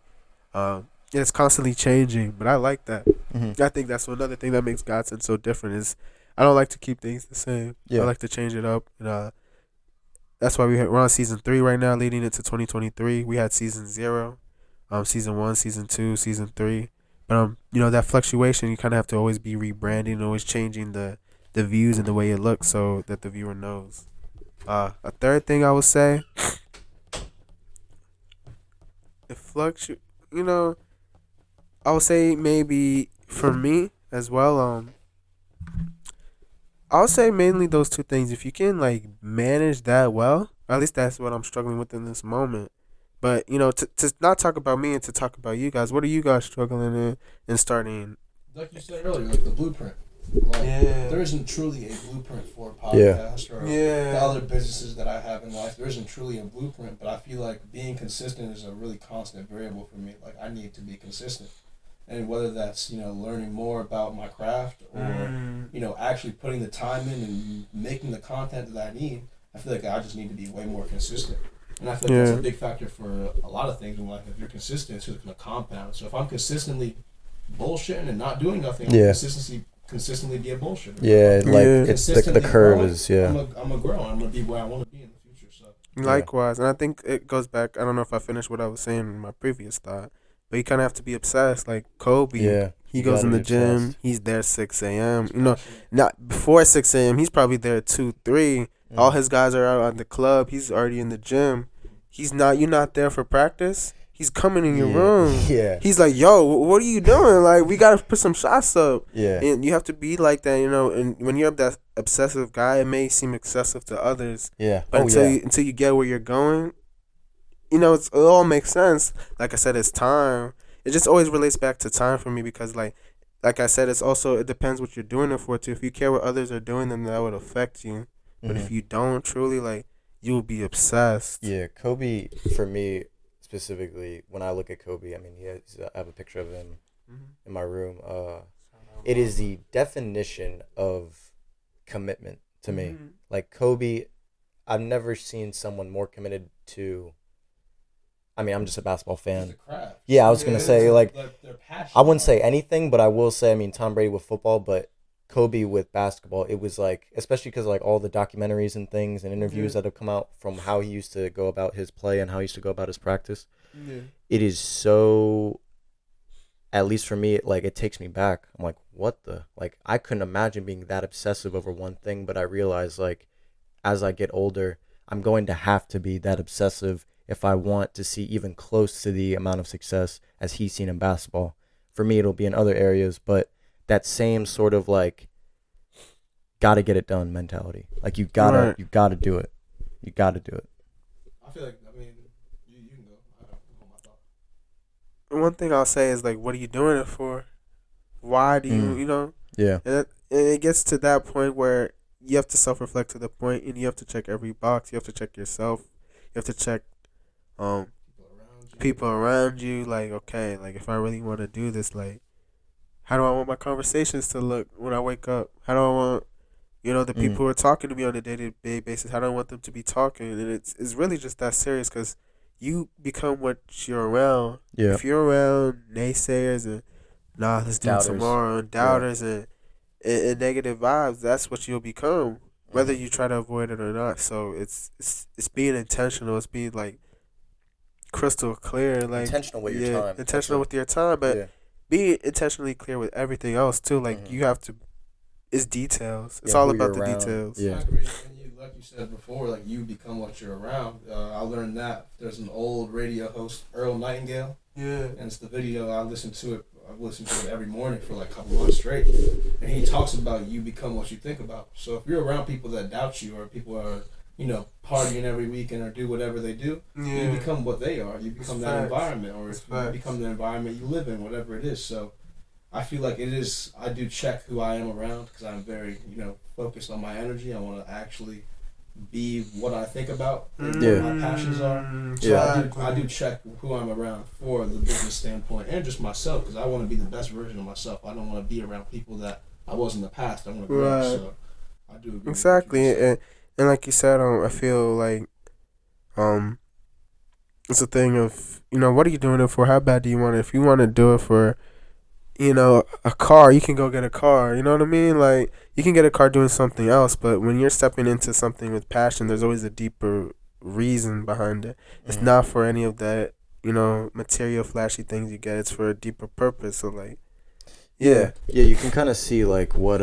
It's constantly changing. But I like that. I think that's another thing that makes GODSENT so different is I don't like to keep things the same. I like to change it up. And that's why we're on season 3 right now, leading into 2023. We had season 0. Season 1, season 2, season 3, but that fluctuation, you kind of have to always be rebranding, always changing the views and the way it looks, so that the viewer knows. A third thing I would say, it fluctuates. I would say maybe for me as well. I would say mainly those two things. If you can like manage that well, at least that's what I'm struggling with in this moment. But, to not talk about me and to talk about you guys, what are you guys struggling in starting? Like you said earlier, like the blueprint. Like, there isn't truly a blueprint for a podcast or the other businesses that I have in life. There isn't truly a blueprint, but I feel like being consistent is a really constant variable for me. Like, I need to be consistent. And whether that's, learning more about my craft or, actually putting the time in and making the content that I need, I feel like I just need to be way more consistent. And I feel like that's a big factor for a lot of things in life. If you're consistent, it's just going to compound. So if I'm consistently bullshitting and not doing nothing, I'm consistently be a bullshitter. It's the curve is, I'm going to grow. I'm going to be where I want to be in the future. So likewise. And I think it goes back, I don't know if I finished what I was saying in my previous thought, but you kind of have to be obsessed. Like Kobe, he goes in the gym. Obsessed. He's there 6 a.m. Not before 6 a.m. He's probably there 2, 3. All his guys are out at the club. He's already in the gym. You're not there for practice. he's coming in your room. Yeah. He's like, yo, what are you doing? Like, we got to put some shots up. Yeah. And you have to be like that, you know. And when you're that obsessive guy, it may seem excessive to others. Yeah. But until you get where you're going, you know, it all makes sense. Like I said, it's time. It just always relates back to time for me because, like I said, it depends what you're doing it for, too. If you care what others are doing, then that would affect you. But if you don't truly, like, you'll be obsessed. Yeah, Kobe, for me, specifically, when I look at Kobe, I mean, I have a picture of him in my room. It is the definition of commitment to me. Like, Kobe, I've never seen someone more committed to... I mean, I'm just a basketball fan. Yeah, I was going to say, like, I wouldn't say anything, but I will say, I mean, Tom Brady with football, but Kobe with basketball, it was like, especially because like all the documentaries and things and interviews that have come out from how he used to go about his play and how he used to go about his practice. It is so, at least for me, it takes me back. I'm like, what the? Like, I couldn't imagine being that obsessive over one thing, but I realized, like, as I get older, I'm going to have to be that obsessive if I want to see even close to the amount of success as he's seen in basketball. For me, it'll be in other areas, but that same sort of, like, gotta get it done mentality. Like, you gotta do it. You gotta do it. I feel like, I mean, you can go. I don't know my thought. One thing I'll say is, like, what are you doing it for? Why do you, you know? Yeah. And it gets to that point where you have to self-reflect to the point, and you have to check every box. You have to check yourself. You have to check people around you. Like, okay, like, if I really want to do this, like, how do I want my conversations to look when I wake up? How do I want, you know, the people who are talking to me on a day-to-day basis, how do I want them to be talking? And it's really just that serious because you become what you're around. Yeah. If you're around naysayers and, let's do it tomorrow, and doubters and negative vibes, that's what you'll become, whether you try to avoid it or not. So it's being intentional. It's being, like, crystal clear. Like, intentional with your time. Intentional with your time, but be intentionally clear with everything else too. Like, you have to. It's details. It's all about the details. Yeah. I agree. And like you said before, like, you become what you're around. I learned that there's an old radio host, Earl Nightingale. Yeah. And it's the video. I've listened to it every morning for like a couple months straight. And he talks about you become what you think about. So if you're around people that doubt you, or people are, you know, partying every weekend or do whatever they do, you become what they are. You become that environment, or you become the environment you live in, whatever it is. So I feel like I do check who I am around because I'm very, you know, focused on my energy. I want to actually be what I think about and what my passions are. So I do check who I'm around for the business standpoint and just myself, because I want to be the best version of myself. I don't want to be around people that I was in the past. I want to grow. So I do agree. Exactly. And like you said, I feel like it's a thing of, you know, what are you doing it for? How bad do you want it? If you want to do it for, you know, a car, you can go get a car. You know what I mean? Like, you can get a car doing something else, but when you're stepping into something with passion, there's always a deeper reason behind it. It's not for any of that, you know, material, flashy things you get. It's for a deeper purpose. So, like, yeah, you can kind of see, like, what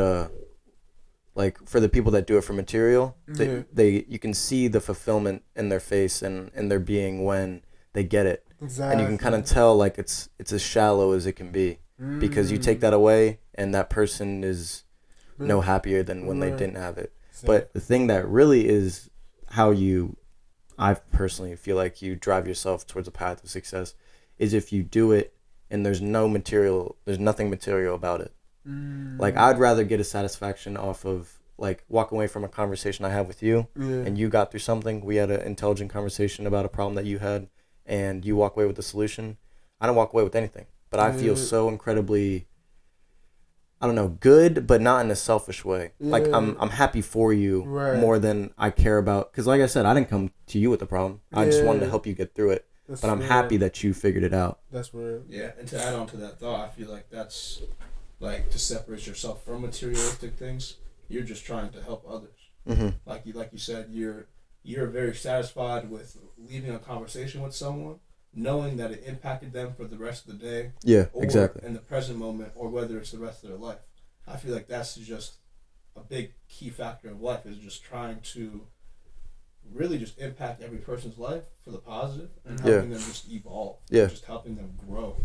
like, for the people that do it for material, you can see the fulfillment in their face and in their being when they get it. Exactly. And you can kind of tell, like, it's as shallow as it can be. Because you take that away and that person is no happier than when they didn't have it. But the thing that really is how I personally feel like you drive yourself towards a path of success is if you do it and there's nothing material about it. Like, I'd rather get a satisfaction off of, like, walk away from a conversation I have with you and you got through something. We had an intelligent conversation about a problem that you had and you walk away with the solution. I don't walk away with anything. But I feel so incredibly, I don't know, good, but not in a selfish way. Like, I'm happy for you more than I care about. Because, like I said, I didn't come to you with the problem. I just wanted to help you get through it. But I'm happy that you figured it out. That's real. Yeah, and to add on to that thought, I feel like that's, like, to separate yourself from materialistic things. You're just trying to help others. Like you said, you're very satisfied with leaving a conversation with someone, knowing that it impacted them for the rest of the day. Yeah, or exactly. in the present moment, or whether it's the rest of their life. I feel like that's just a big key factor of life, is just trying to really just impact every person's life for the positive and helping them just evolve. Just helping them grow.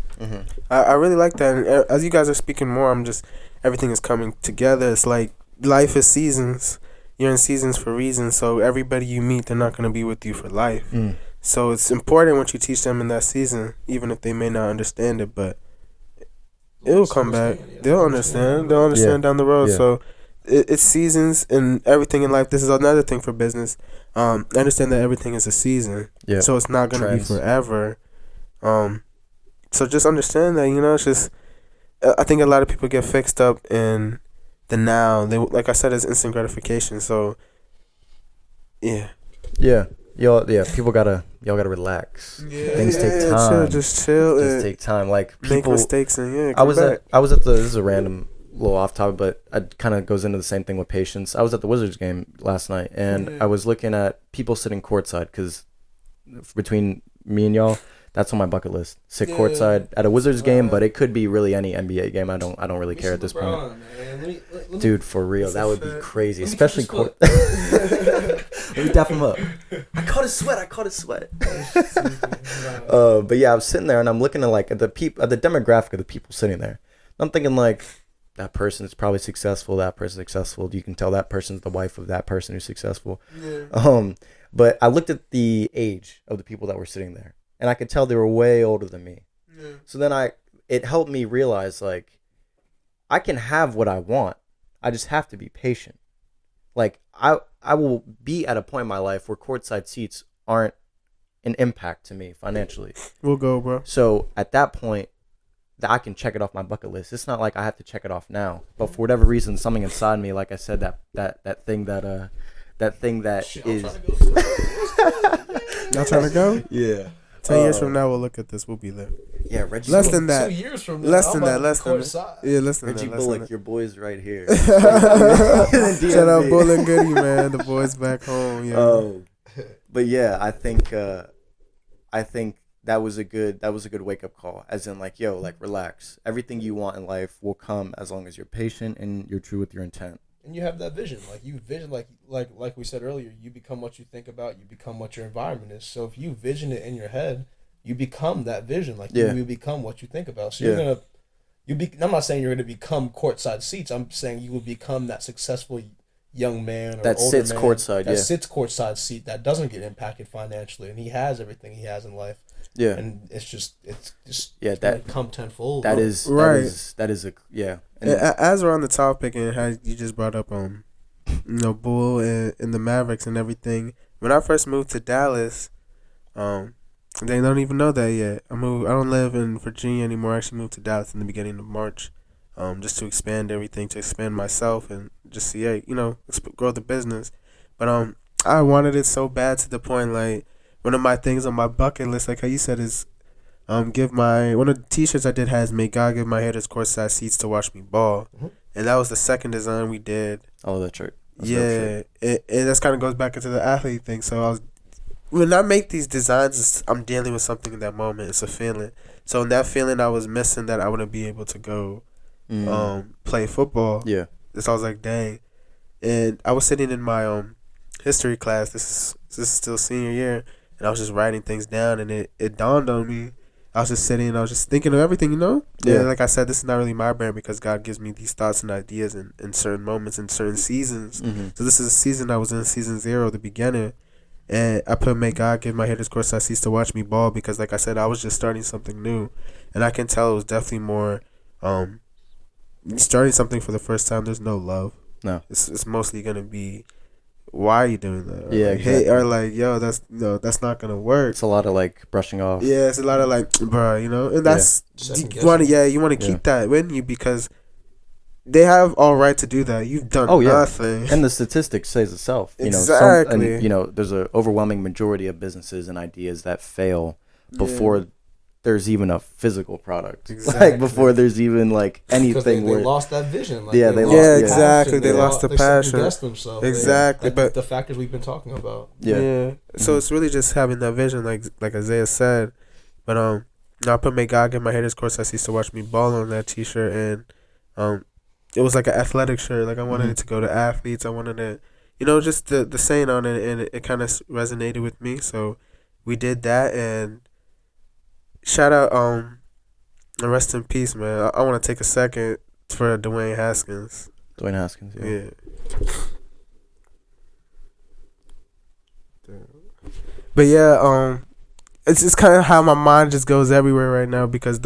I really like that. And as you guys are speaking more, everything is coming together. It's like life is seasons. You're in seasons for reasons. So everybody you meet, they're not going to be with you for life. So it's important what you teach them in that season, even if they may not understand it, but it'll come back. They'll understand. They'll understand down the road. So it's seasons and everything in life. This is another thing for business. I understand that everything is a season. So it's not going to be forever. So just understand that, it's just, I think a lot of people get fixed up in the now. They, like I said, it's instant gratification. So, Y'all gotta relax. Things take time. Just chill. Just take time. Like people make mistakes and I was at the, this is a random little off topic, but it kind of goes into the same thing with patience. I was at the Wizards game last night, and I was looking at people sitting courtside, because between me and y'all, that's on my bucket list. Sit courtside at a Wizards game, but it could be really any NBA game. I don't really care at this point. Dude, for real, that would be crazy, especially court. Let me dap him up. I caught his sweat. But yeah, I was sitting there and I'm looking at the demographic of the people sitting there. I'm thinking like, that person is probably successful. That person's successful. You can tell that person's the wife of that person who's successful. But I looked at the age of the people that were sitting there, and I could tell they were way older than me. So then it helped me realize, like, I can have what I want. I just have to be patient. Like, I will be at a point in my life where courtside seats aren't an impact to me financially. We'll go, bro. So at that point, I can check it off my bucket list. It's not like I have to check it off now. But for whatever reason, something inside me, like I said, that thing that Shit, is. Y'all trying to go? Yeah. 10 years from now, we'll look at this. We'll be there. Yeah, Reggie. Less than that. 2 years from now. Less than that. Yeah, less than Reggie that. Bullock, your boy's right here. Shout out Bull and Goody, man. The boys back home. Yeah. But yeah, I think that was a good wake up call. As in, like, yo, like, relax. Everything you want in life will come as long as you're patient and you're true with your intent. And you have that vision, like we said earlier, you become what you think about, you become what your environment is. So if you vision it in your head, you become that vision. Like, you become what you think about. So I'm not saying you're gonna become courtside seats. I'm saying you will become that successful young man or that older sits man courtside, that sits courtside seat, that doesn't get impacted financially, and he has everything he has in life. Yeah, and it's just that come tenfold. That is right. That is a And as we're on the topic and how you just brought up Bull and the Mavericks and everything. When I first moved to Dallas, they don't even know that yet. I don't live in Virginia anymore. I actually moved to Dallas in the beginning of March, just to expand everything, to expand myself and just see, grow the business. But I wanted it so bad to the point, like, one of my things on my bucket list, like how you said, is one of the t-shirts I did has "May God give my haters courtside seats to watch me ball," and that was the second design we did. Oh, that shirt. And that kind of goes back into the athlete thing. So when I make these designs, I'm dealing with something in that moment. It's a feeling. So in that feeling, I was missing that I wouldn't be able to go play football. Yeah. So I was like, dang. And I was sitting in my history class. This is still senior year. And I was just writing things down, and it dawned on me. I was just sitting and I was just thinking of everything, Yeah. And like I said, this is not really my brand because God gives me these thoughts and ideas in certain moments, in certain seasons. Mm-hmm. So this is a season I was in, season 0, the beginning. And I put "May God give my haters courtside seats to watch me ball" because, like I said, I was just starting something new. And I can tell it was definitely more starting something for the first time. There's no love. No. It's mostly going to be, why are you doing that? Or yeah, like, exactly. Hey, or like, yo, that's not gonna work. It's a lot of like brushing off. Yeah, it's a lot of like, bro, and that's you want to keep that with you because they have all right to do that. You've done nothing, and the statistics says itself. Exactly. There's an overwhelming majority of businesses and ideas that fail before there's even a physical product. Exactly. Like before there's even like anything. They lost that vision. Like, they lost the passion. Themselves. Exactly. But the factors we've been talking about. Yeah. Mm-hmm. So it's really just having that vision, like Isaiah said. But I put "May God give my haters courtside seats to watch me ball" on that t-shirt, and it was like an athletic shirt. Like I wanted it to go to athletes. I wanted it, just the saying on it, and it kind of resonated with me. So we did that, and shout out, and rest in peace, man. I want to take a second for Dwayne Haskins. Dwayne Haskins, yeah. But yeah, it's just kind of how my mind just goes everywhere right now, because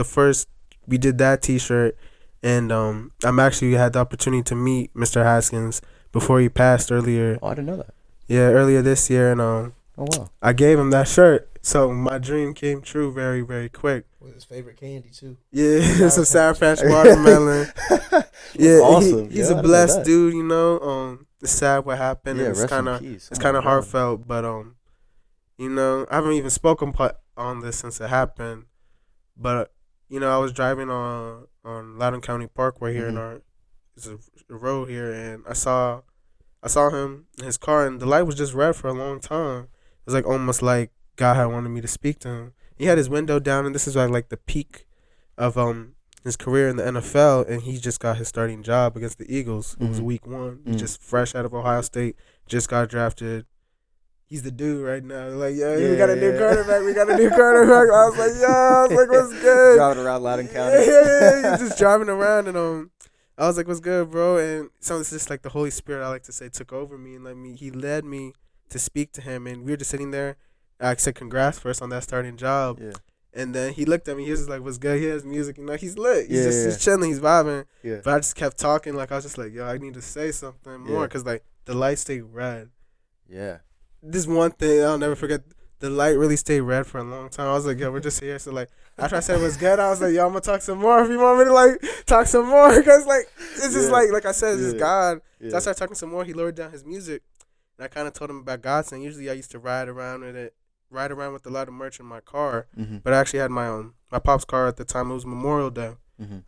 we did that T-shirt, and I'm actually had the opportunity to meet Mr. Haskins before he passed earlier. Oh, I didn't know that. Yeah, earlier this year, and oh wow, I gave him that shirt, so my dream came true very, very quick. With his favorite candy too. Yeah, it's a Sour Patch watermelon. Yeah, awesome. He's a blessed dude, It's sad what happened. Yeah, and it's kind of heartfelt, but I haven't even spoken on this since it happened. But I was driving on Loudoun County Parkway here it's a road here, and I saw him in his car, and the light was just red for a long time. It was like almost like God had wanted me to speak to him. He had his window down, and this is like the peak of his career in the NFL, and he just got his starting job against the Eagles. It was week 1. He's just fresh out of Ohio State, just got drafted. He's the dude right now. Like, we got a new quarterback. I was like, what's good? Driving around Loudoun County. Yeah. He's just driving around, and I was like, what's good, bro? And so it's just like the Holy Spirit, I like to say, took over me and he led me to speak to him, and we were just sitting there. I said congrats first on that starting job. Yeah. And then he looked at me. He was just like, what's good? He has music. He's lit. He's chilling. He's vibing. Yeah. But I just kept talking. Like, I was just like, yo, I need to say something more, because, like, the light stayed red. Yeah. This one thing I'll never forget. The light really stayed red for a long time. I was like, yo, we're just here. So, like, after I said what's good, I was like, yo, I'm going to talk some more if you want me to, like, talk some more. Because, like, it's just like I said, it's just God. Yeah. So I started talking some more. He lowered down his music. And I kind of told him about GODSENT. Usually I used to ride around with a lot of merch in my car. But I actually had my pop's car at the time. It was Memorial Day.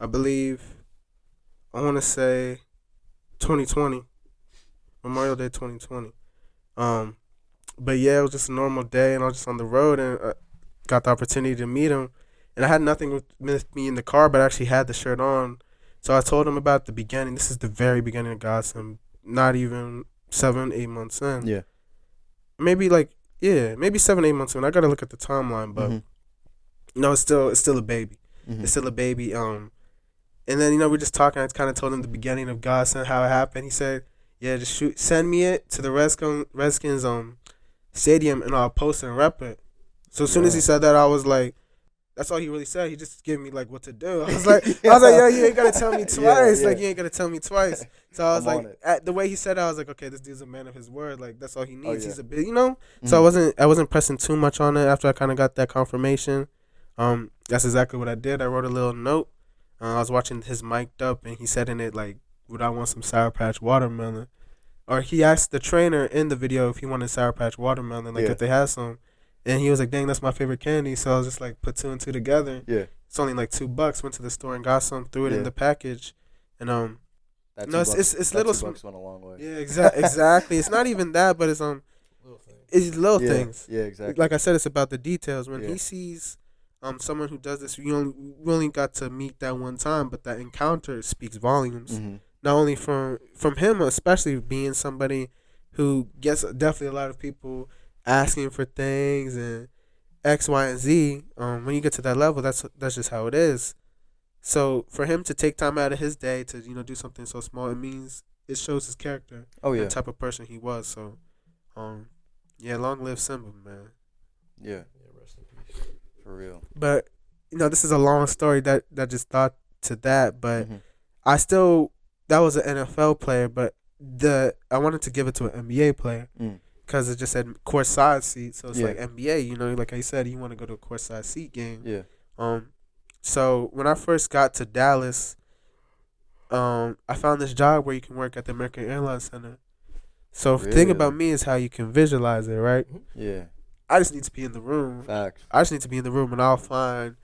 I believe, I want to say 2020. Memorial Day 2020. But yeah, it was just a normal day, and I was just on the road, and got the opportunity to meet him. And I had nothing with me in the car, but I actually had the shirt on. So I told him about the beginning. This is the very beginning of GODSENT, not even 7-8 months in. Yeah. Maybe 7-8 months in. I gotta look at the timeline, but it's still a baby. It's still a baby. And then we're just talking. I kind of told him the beginning of GODSENT, how it happened. He said, "Yeah, just send me it to the Redskins stadium, and I'll post it and rep it." So as soon as he said that, I was like, that's all he really said. He just gave me like what to do. I was like, yo, you ain't gotta tell me twice. Like, you ain't gotta tell me twice. So I was like, the way he said it, I was like, okay, this dude's a man of his word. Like, that's all he needs. He's a bit, So I wasn't pressing too much on it after I kind of got that confirmation. That's exactly what I did. I wrote a little note. I was watching his mic'd up, and he said in it, like, would I want some Sour Patch watermelon? Or he asked the trainer in the video if he wanted Sour Patch watermelon, like if they had some. And he was like, dang, that's my favorite candy. So I was just like, put 2 and 2 together. Yeah. It's only like $2. Went to the store and got some, threw it in the package. And it's little $2 went a long way. Yeah, exactly. It's not even that, but it's little things. Yeah, exactly. Like I said, it's about the details. When he sees someone who does this, we only got to meet that one time, but that encounter speaks volumes. Not only from him, especially being somebody who gets definitely a lot of people asking for things and X, Y, and Z. When you get to that level, that's just how it is. So for him to take time out of his day to do something so small, it shows his character. Oh yeah, the type of person he was. So, long live Simba, man. Yeah, rest in peace. For real. But this is a long story that just thought to that, but that was an NFL player, but I wanted to give it to an NBA player because it just said courtside seat, so it's like NBA. Like I said, you want to go to a courtside seat game. Yeah. So when I first got to Dallas, I found this job where you can work at the American Airlines Center. So the thing about me is how you can visualize it, right? Yeah. I just need to be in the room. Facts. I just need to be in the room, and I'll find,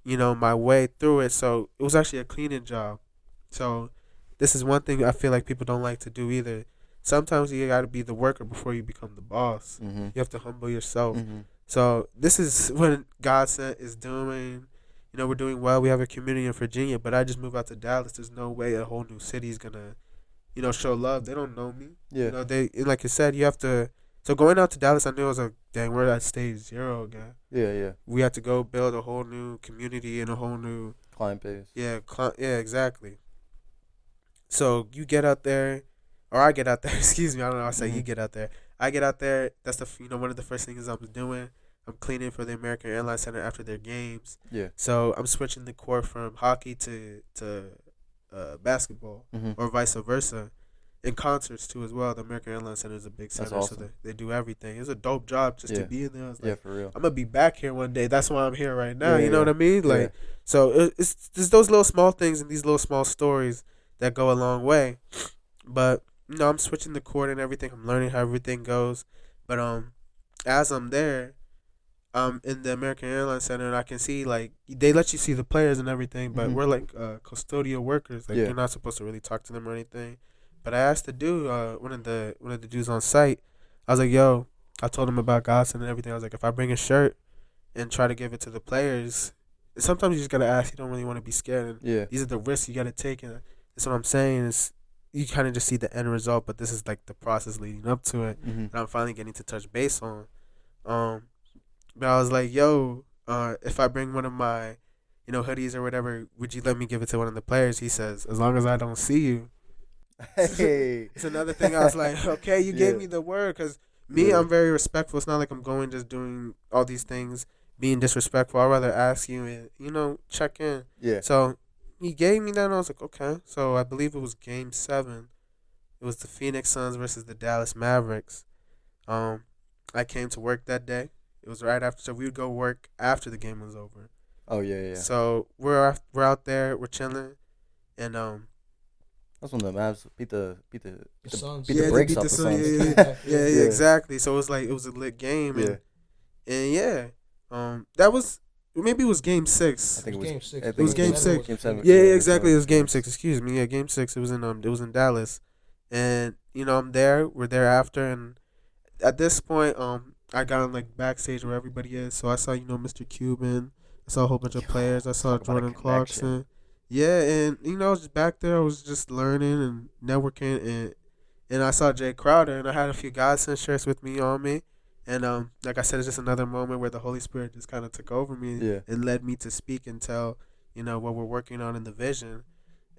my way through it. So it was actually a cleaning job. So this is one thing I feel like people don't like to do either. Sometimes you got to be the worker before you become the boss. You have to humble yourself. So this is what GODSENT is doing. We're doing well. We have a community in Virginia, but I just moved out to Dallas. There's no way a whole new city is going to show love. They don't know me. Yeah. They, like you said, you have to. So going out to Dallas, I knew I was like, dang, we're at stage 0 again. Yeah. We had to go build a whole new community and a whole new client base. Yeah, exactly. So you get out there, or I get out there. Excuse me, I don't know. I say you get out there. I get out there. That's one of the first things I'm doing. I'm cleaning for the American Airlines Center after their games. Yeah. So I'm switching the court from hockey to basketball, or vice versa. In concerts too as well. The American Airlines Center is a big center, awesome. so they do everything. It's a dope job just to be in there. I was like, for real. I'm gonna be back here one day. That's why I'm here right now. Yeah, you know what I mean? Like, so it's just those little small things and these little small stories that go a long way. But I'm switching the court and everything. I'm learning how everything goes. But as I'm there, in the American Airlines Center, and I can see, like, they let you see the players and everything, but we're like custodial workers. Like, you're not supposed to really talk to them or anything. But I asked the dude, one of the dudes on site, I was like, yo, I told him about GODSENT and everything. I was like, if I bring a shirt and try to give it to the players, sometimes you just got to ask. You don't really want to be scared. And these are the risks you got to take. And that's what I'm saying is you kind of just see the end result, but this is like the process leading up to it. And I'm finally getting to touch base on. But I was like, yo, if I bring one of my, hoodies or whatever, would you let me give it to one of the players? He says, as long as I don't see you. Hey. It's another thing. I was like, okay, you gave me the word, because I'm very respectful. It's not like I'm going just doing all these things being disrespectful. I'd rather ask you and check in. So he gave me that, and I was like, okay. So I believe it was Game 7. It was the Phoenix Suns versus the Dallas Mavericks. I came to work that day. It was right after, so we would go work after the game was over. Oh yeah. So we're out there, we're chilling, and that's when the Mavs beat the Suns. Beat the brakes off the Suns. Yeah, exactly. So it was a lit game, and that was maybe it was Game 6. I think it was Game 6. It was Game 6. Game 7. Yeah, exactly. It was Game 6. Excuse me. Yeah, Game 6. It was in Dallas, and I'm there. We're there after, and at this point, I got on like backstage where everybody is. So I saw Mr. Cuban. I saw a whole bunch of players. I saw Jordan Clarkson. Yeah, and I was just back there. I was just learning and networking, and I saw Jay Crowder, and I had a few GODSENT shirts with me on me, and like I said, it's just another moment where the Holy Spirit just kind of took over me and led me to speak and tell what we're working on in the vision,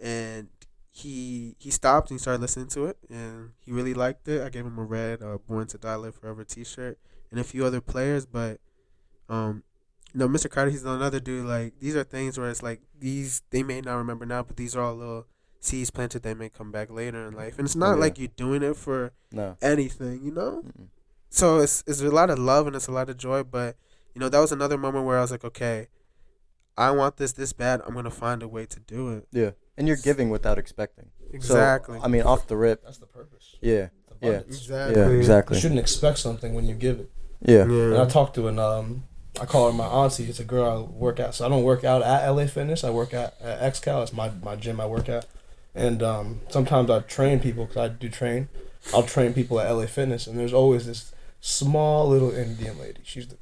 and he stopped and he started listening to it, and he really liked it. I gave him a red "Born to Die Live Forever" T-shirt and a few other players, but Mr. Carter, he's another dude. Like, these are things where it's like they may not remember now, but these are all little seeds planted that may come back later in life. And it's not like you're doing it for anything, Mm-mm. So it's a lot of love and it's a lot of joy. But that was another moment where I was like, okay, I want this bad. I'm gonna find a way to do it. Yeah, and you're giving without expecting. Exactly. So, I mean, off the rip. That's the purpose. Yeah. Exactly. Yeah, exactly. You shouldn't expect something when you give it. Yeah. And I talked to I call her my auntie. It's a girl I work out. So I don't work out at LA Fitness. I work at XCal. It's my gym I work at. And sometimes I train people because I do train. I'll train people at LA Fitness. And there's always this small little Indian lady. She's the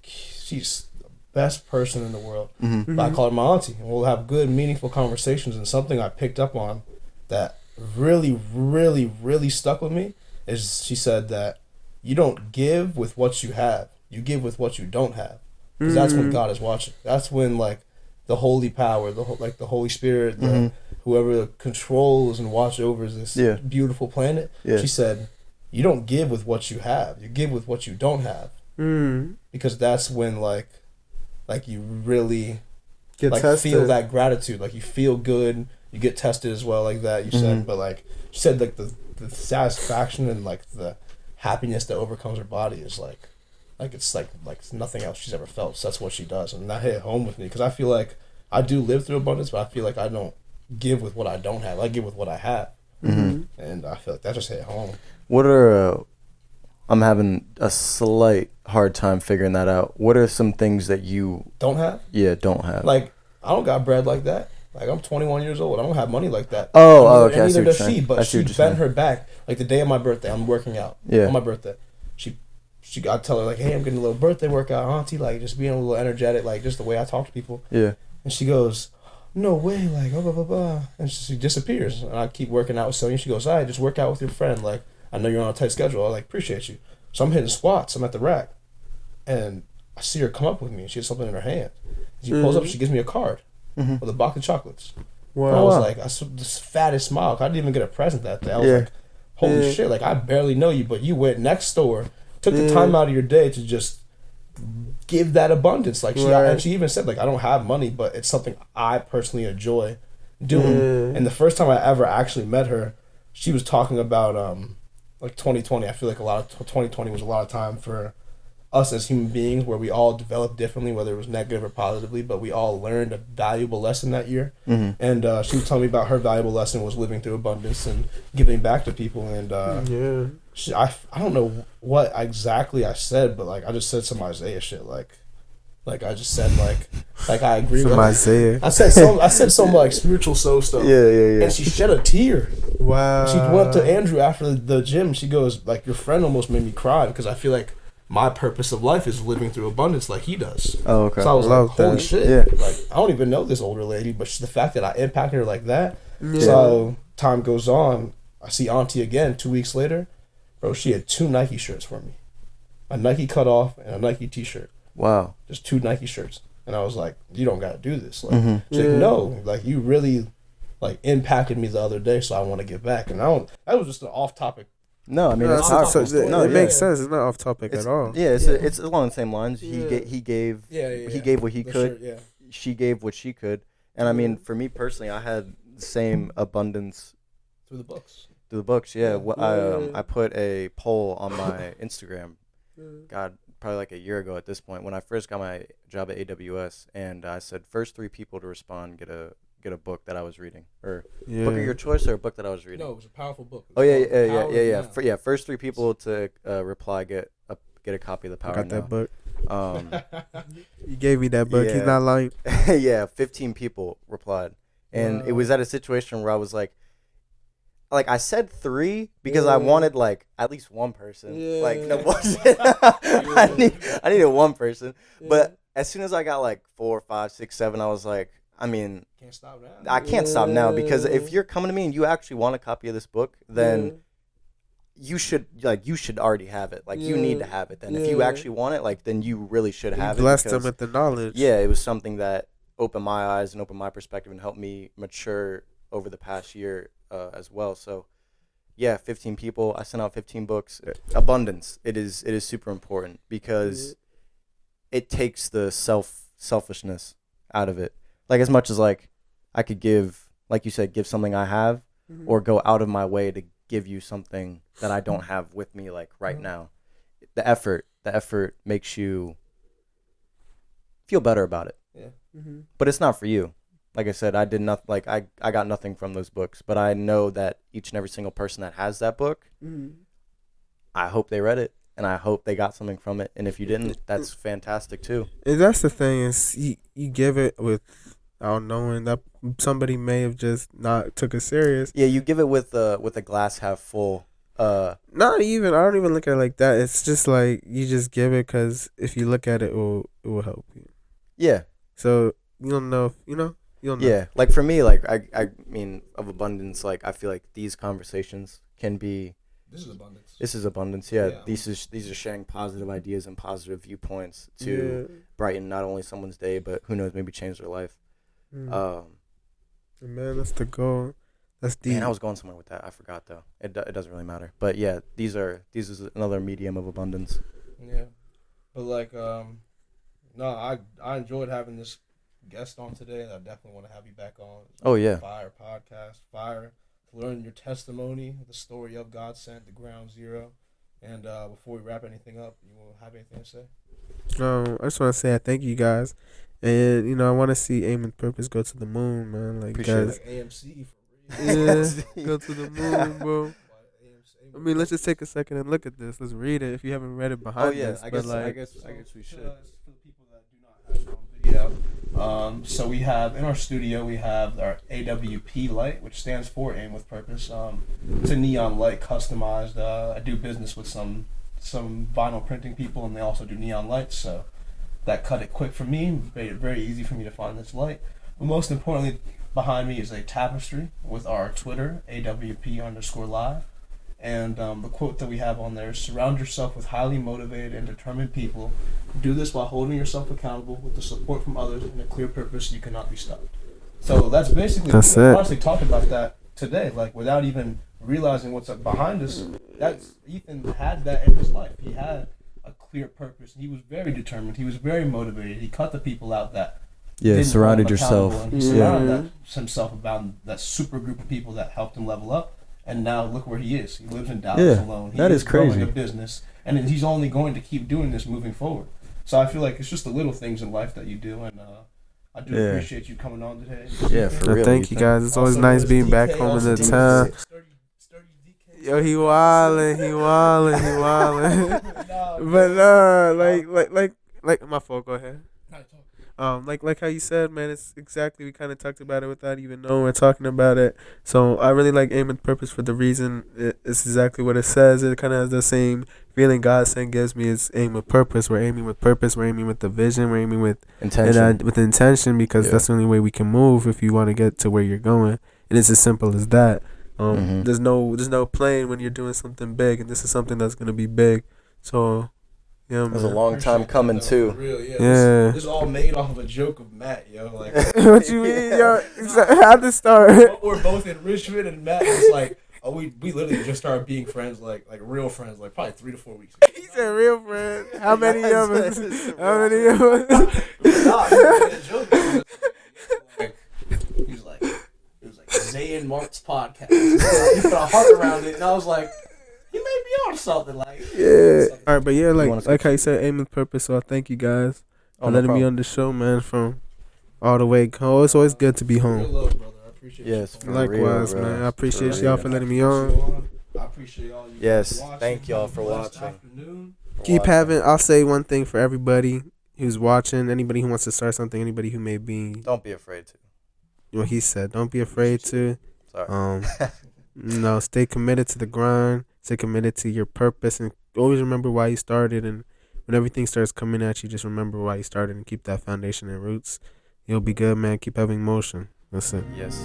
best person in the world. But I call her my auntie. And we'll have good, meaningful conversations. And something I picked up on that really, really, really stuck with me is she said that you don't give with what you have. You give with what you don't have. Because that's when God is watching. That's when, like, the holy power, the Holy Spirit, whoever controls and watches over this beautiful planet. Yeah. She said, you don't give with what you have. You give with what you don't have. Because that's when, like you really get tested. Feel that gratitude. Like, you feel good. You get tested as well, like that, you said. But, like, she said, like, the satisfaction and, like, the happiness that overcomes her body is, like it's like nothing else she's ever felt. So that's what she does, and that hit home with me because I feel like I do live through abundance, but I feel like I don't give with what I don't have. I give with what I have, and I feel like that just hit home. What are I'm having a slight hard time figuring that out. What are some things that you don't have? Yeah, don't have. Like, I don't got bread like that. Like, I'm 21 years old. I don't have money like that. Okay. And neither does she. But she bent her back. Like, the day of my birthday, I'm working out. Yeah. On my birthday, I tell her, like, hey, I'm getting a little birthday workout, auntie. Like, just being a little energetic, like, just the way I talk to people. Yeah. And she goes, no way, like, blah, blah, blah, blah. And she disappears. And I keep working out with Sonya. She goes, all right, just work out with your friend. Like, I know you're on a tight schedule. I like, appreciate you. So I'm hitting squats. I'm at the rack. And I see her come up with me. She has something in her hand. She pulls up. She gives me a card with a box of chocolates. Wow. And I was like, I saw this fattest smile. I didn't even get a present that day. I was like, holy shit, like, I barely know you, but you went next door, took the time out of your day to just give that abundance. Like, and she even said, like, I don't have money, but it's something I personally enjoy doing. And the first time I ever actually met her, she was talking about like 2020. I feel like a lot of 2020 was a lot of time for us as human beings where we all developed differently, whether it was negative or positively, but we all learned a valuable lesson that year. And she was telling me about her valuable lesson was living through abundance and giving back to people. And I don't know what exactly I said, but like I just said some Isaiah shit. Like I just said like I agree with Isaiah. I said some like spiritual soul stuff. And she shed a tear. Wow. She went up to Andrew after the gym. She goes, like, your friend almost made me cry because I feel like my purpose of life is living through abundance like he does. Oh, okay. So I was like, holy shit. Yeah. Like, I don't even know this older lady, but the fact that I impacted her like that. So time goes on. I see Auntie again 2 weeks later. Bro, she had 2 Nike shirts for me. A Nike cutoff and a Nike t-shirt. Wow. Just 2 Nike shirts. And I was like, you don't got to do this. Like, she's like, no. Like, you really, like, impacted me the other day, so I want to give back. And that was just an off-topic. No, I mean, it makes sense. It's not off topic at all. Yeah, it's along the same lines. He gave what he could. Shirt, she gave what she could. And I mean, for me personally, I had the same abundance through the books. I put a poll on my Instagram. God, probably like a year ago at this point, when I first got my job at AWS, and I said first 3 people to respond get a book that I was reading, or book of your choice, or a book that I was reading. No, it was a powerful book. Yeah. First 3 people to reply get a copy of The Power I got Now. that book. You gave me that book. He's not lying. Yeah, 15 people replied, and it was at a situation where I was like I said 3 because I wanted like at least one person. Like no bullshit. I needed one person, but as soon as I got like 4, 5, 6, 7, I was like, I mean, can't stop now. I can't stop now, because if you're coming to me and you actually want a copy of this book, then you should already have it. Like you need to have it. Then if you actually want it, like then you really should have it. Bless them with the knowledge. Yeah, it was something that opened my eyes and opened my perspective and helped me mature over the past year as well. So yeah, 15 people. I sent out 15 books. Abundance. It is super important because it takes the selfishness out of it. Like, as much as like I could give, like you said, give something I have, or go out of my way to give you something that I don't have with me, like right now. The effort makes you feel better about it. Yeah. But it's not for you. Like I said, I did not like I got nothing from those books, but I know that each and every single person that has that book, I hope they read it, and I hope they got something from it. And if you didn't, that's fantastic too. And that's the thing, is you give it without knowing that somebody may have just not took it serious. Yeah, you give it with a glass half full. Not even. I don't even look at it like that. It's just like you just give it because if you look at it, it will help you. Yeah. So you don't know if you know. Yeah, like for me, like I mean, of abundance, like I feel like these conversations can be. This is abundance. Yeah. These are sharing positive ideas and positive viewpoints to brighten not only someone's day, but who knows, maybe change their life. Man, that's the goal. That's deep. Man, I was going somewhere with that. I forgot though. It doesn't really matter. But yeah, these is another medium of abundance. Yeah, but like no, I enjoyed having this guest on today. I definitely want to have you back on. Oh yeah. Fire podcast. Fire. Learn your testimony, the story of GODSENT, the ground zero. And before we wrap anything up, you will have anything to say? I just want to say I thank you guys, and I want to see Aim with Purpose go to the moon, man. Like, appreciate guys, like AMC for real. Yeah, go to the moon, bro. I mean, let's just take a second and look at this. Let's read it if you haven't read it behind this. I guess we should. For the people that do not have it on video. So we have in our studio, we have our AWP light, which stands for Aim with Purpose. It's a neon light, customized. I do business with some vinyl printing people, and they also do neon lights. So that cut it quick for me, made it very easy for me to find this light. But most importantly, behind me is a tapestry with our Twitter, AWP_live. And the quote that we have on there is, surround yourself with highly motivated and determined people. Do this while holding yourself accountable with the support from others and a clear purpose. You cannot be stopped. So that's basically, we honestly talked about that today, like without even realizing what's up behind us. That's Ethan had that in his life. He had a clear purpose. He was very determined. He was very motivated. He cut the people out that surrounded yourself. And he surrounded himself about that super group of people that helped him level up. And now look where he is. He lives in Dallas alone. He is crazy. Growing a business, and he's only going to keep doing this moving forward. So I feel like it's just the little things in life that you do, and I do appreciate you coming on today. Yeah, for real. Thank you guys. It's always nice being back home in the town. Yo, he wildin'. But like my fault. Go ahead. Like how you said, man, it's exactly, we kind of talked about it without even knowing we're talking about it. So I really like Aim with Purpose for the reason it's exactly what it says. It kind of has the same feeling GODSENT gives me. It's aim with purpose. We're aiming with purpose. We're aiming with the vision. We're aiming with intention. With intention, because that's the only way we can move if you want to get to where you're going. And it's as simple as that. There's no plane when you're doing something big, and this is something that's gonna be big. So. Yeah, it was a long time coming too. Real, This is all made off of a joke of Matt, yo. Like, what you mean, yo? How'd this start? We're both in Richmond, and Matt was like, "Oh, we literally just started being friends, like real friends, like probably 3 to 4 weeks ago." He said, "Real friends." How many of us? How many of us? He was like, it was like Zay and Mark's podcast. He put a heart around it, and I was like, he may be on something, like. Yeah. All right, but yeah, like how you said, aim with purpose. So I thank you guys for letting me on the show, man. From all the way home. It's always good to be home. Real love, brother. I appreciate you. Likewise, man. I appreciate y'all for letting me on. I appreciate y'all. Yes, thank y'all for watching. Keep having. I'll say one thing for everybody who's watching. Anybody who wants to start something. Anybody who may be. Don't be afraid to. What he said. Don't be afraid to. Sorry. No, stay committed to the grind. Stay committed to your purpose, and always remember why you started. And when everything starts coming at you, just remember why you started and keep that foundation and roots. You'll be good, man. Keep having motion. That's it. Yes.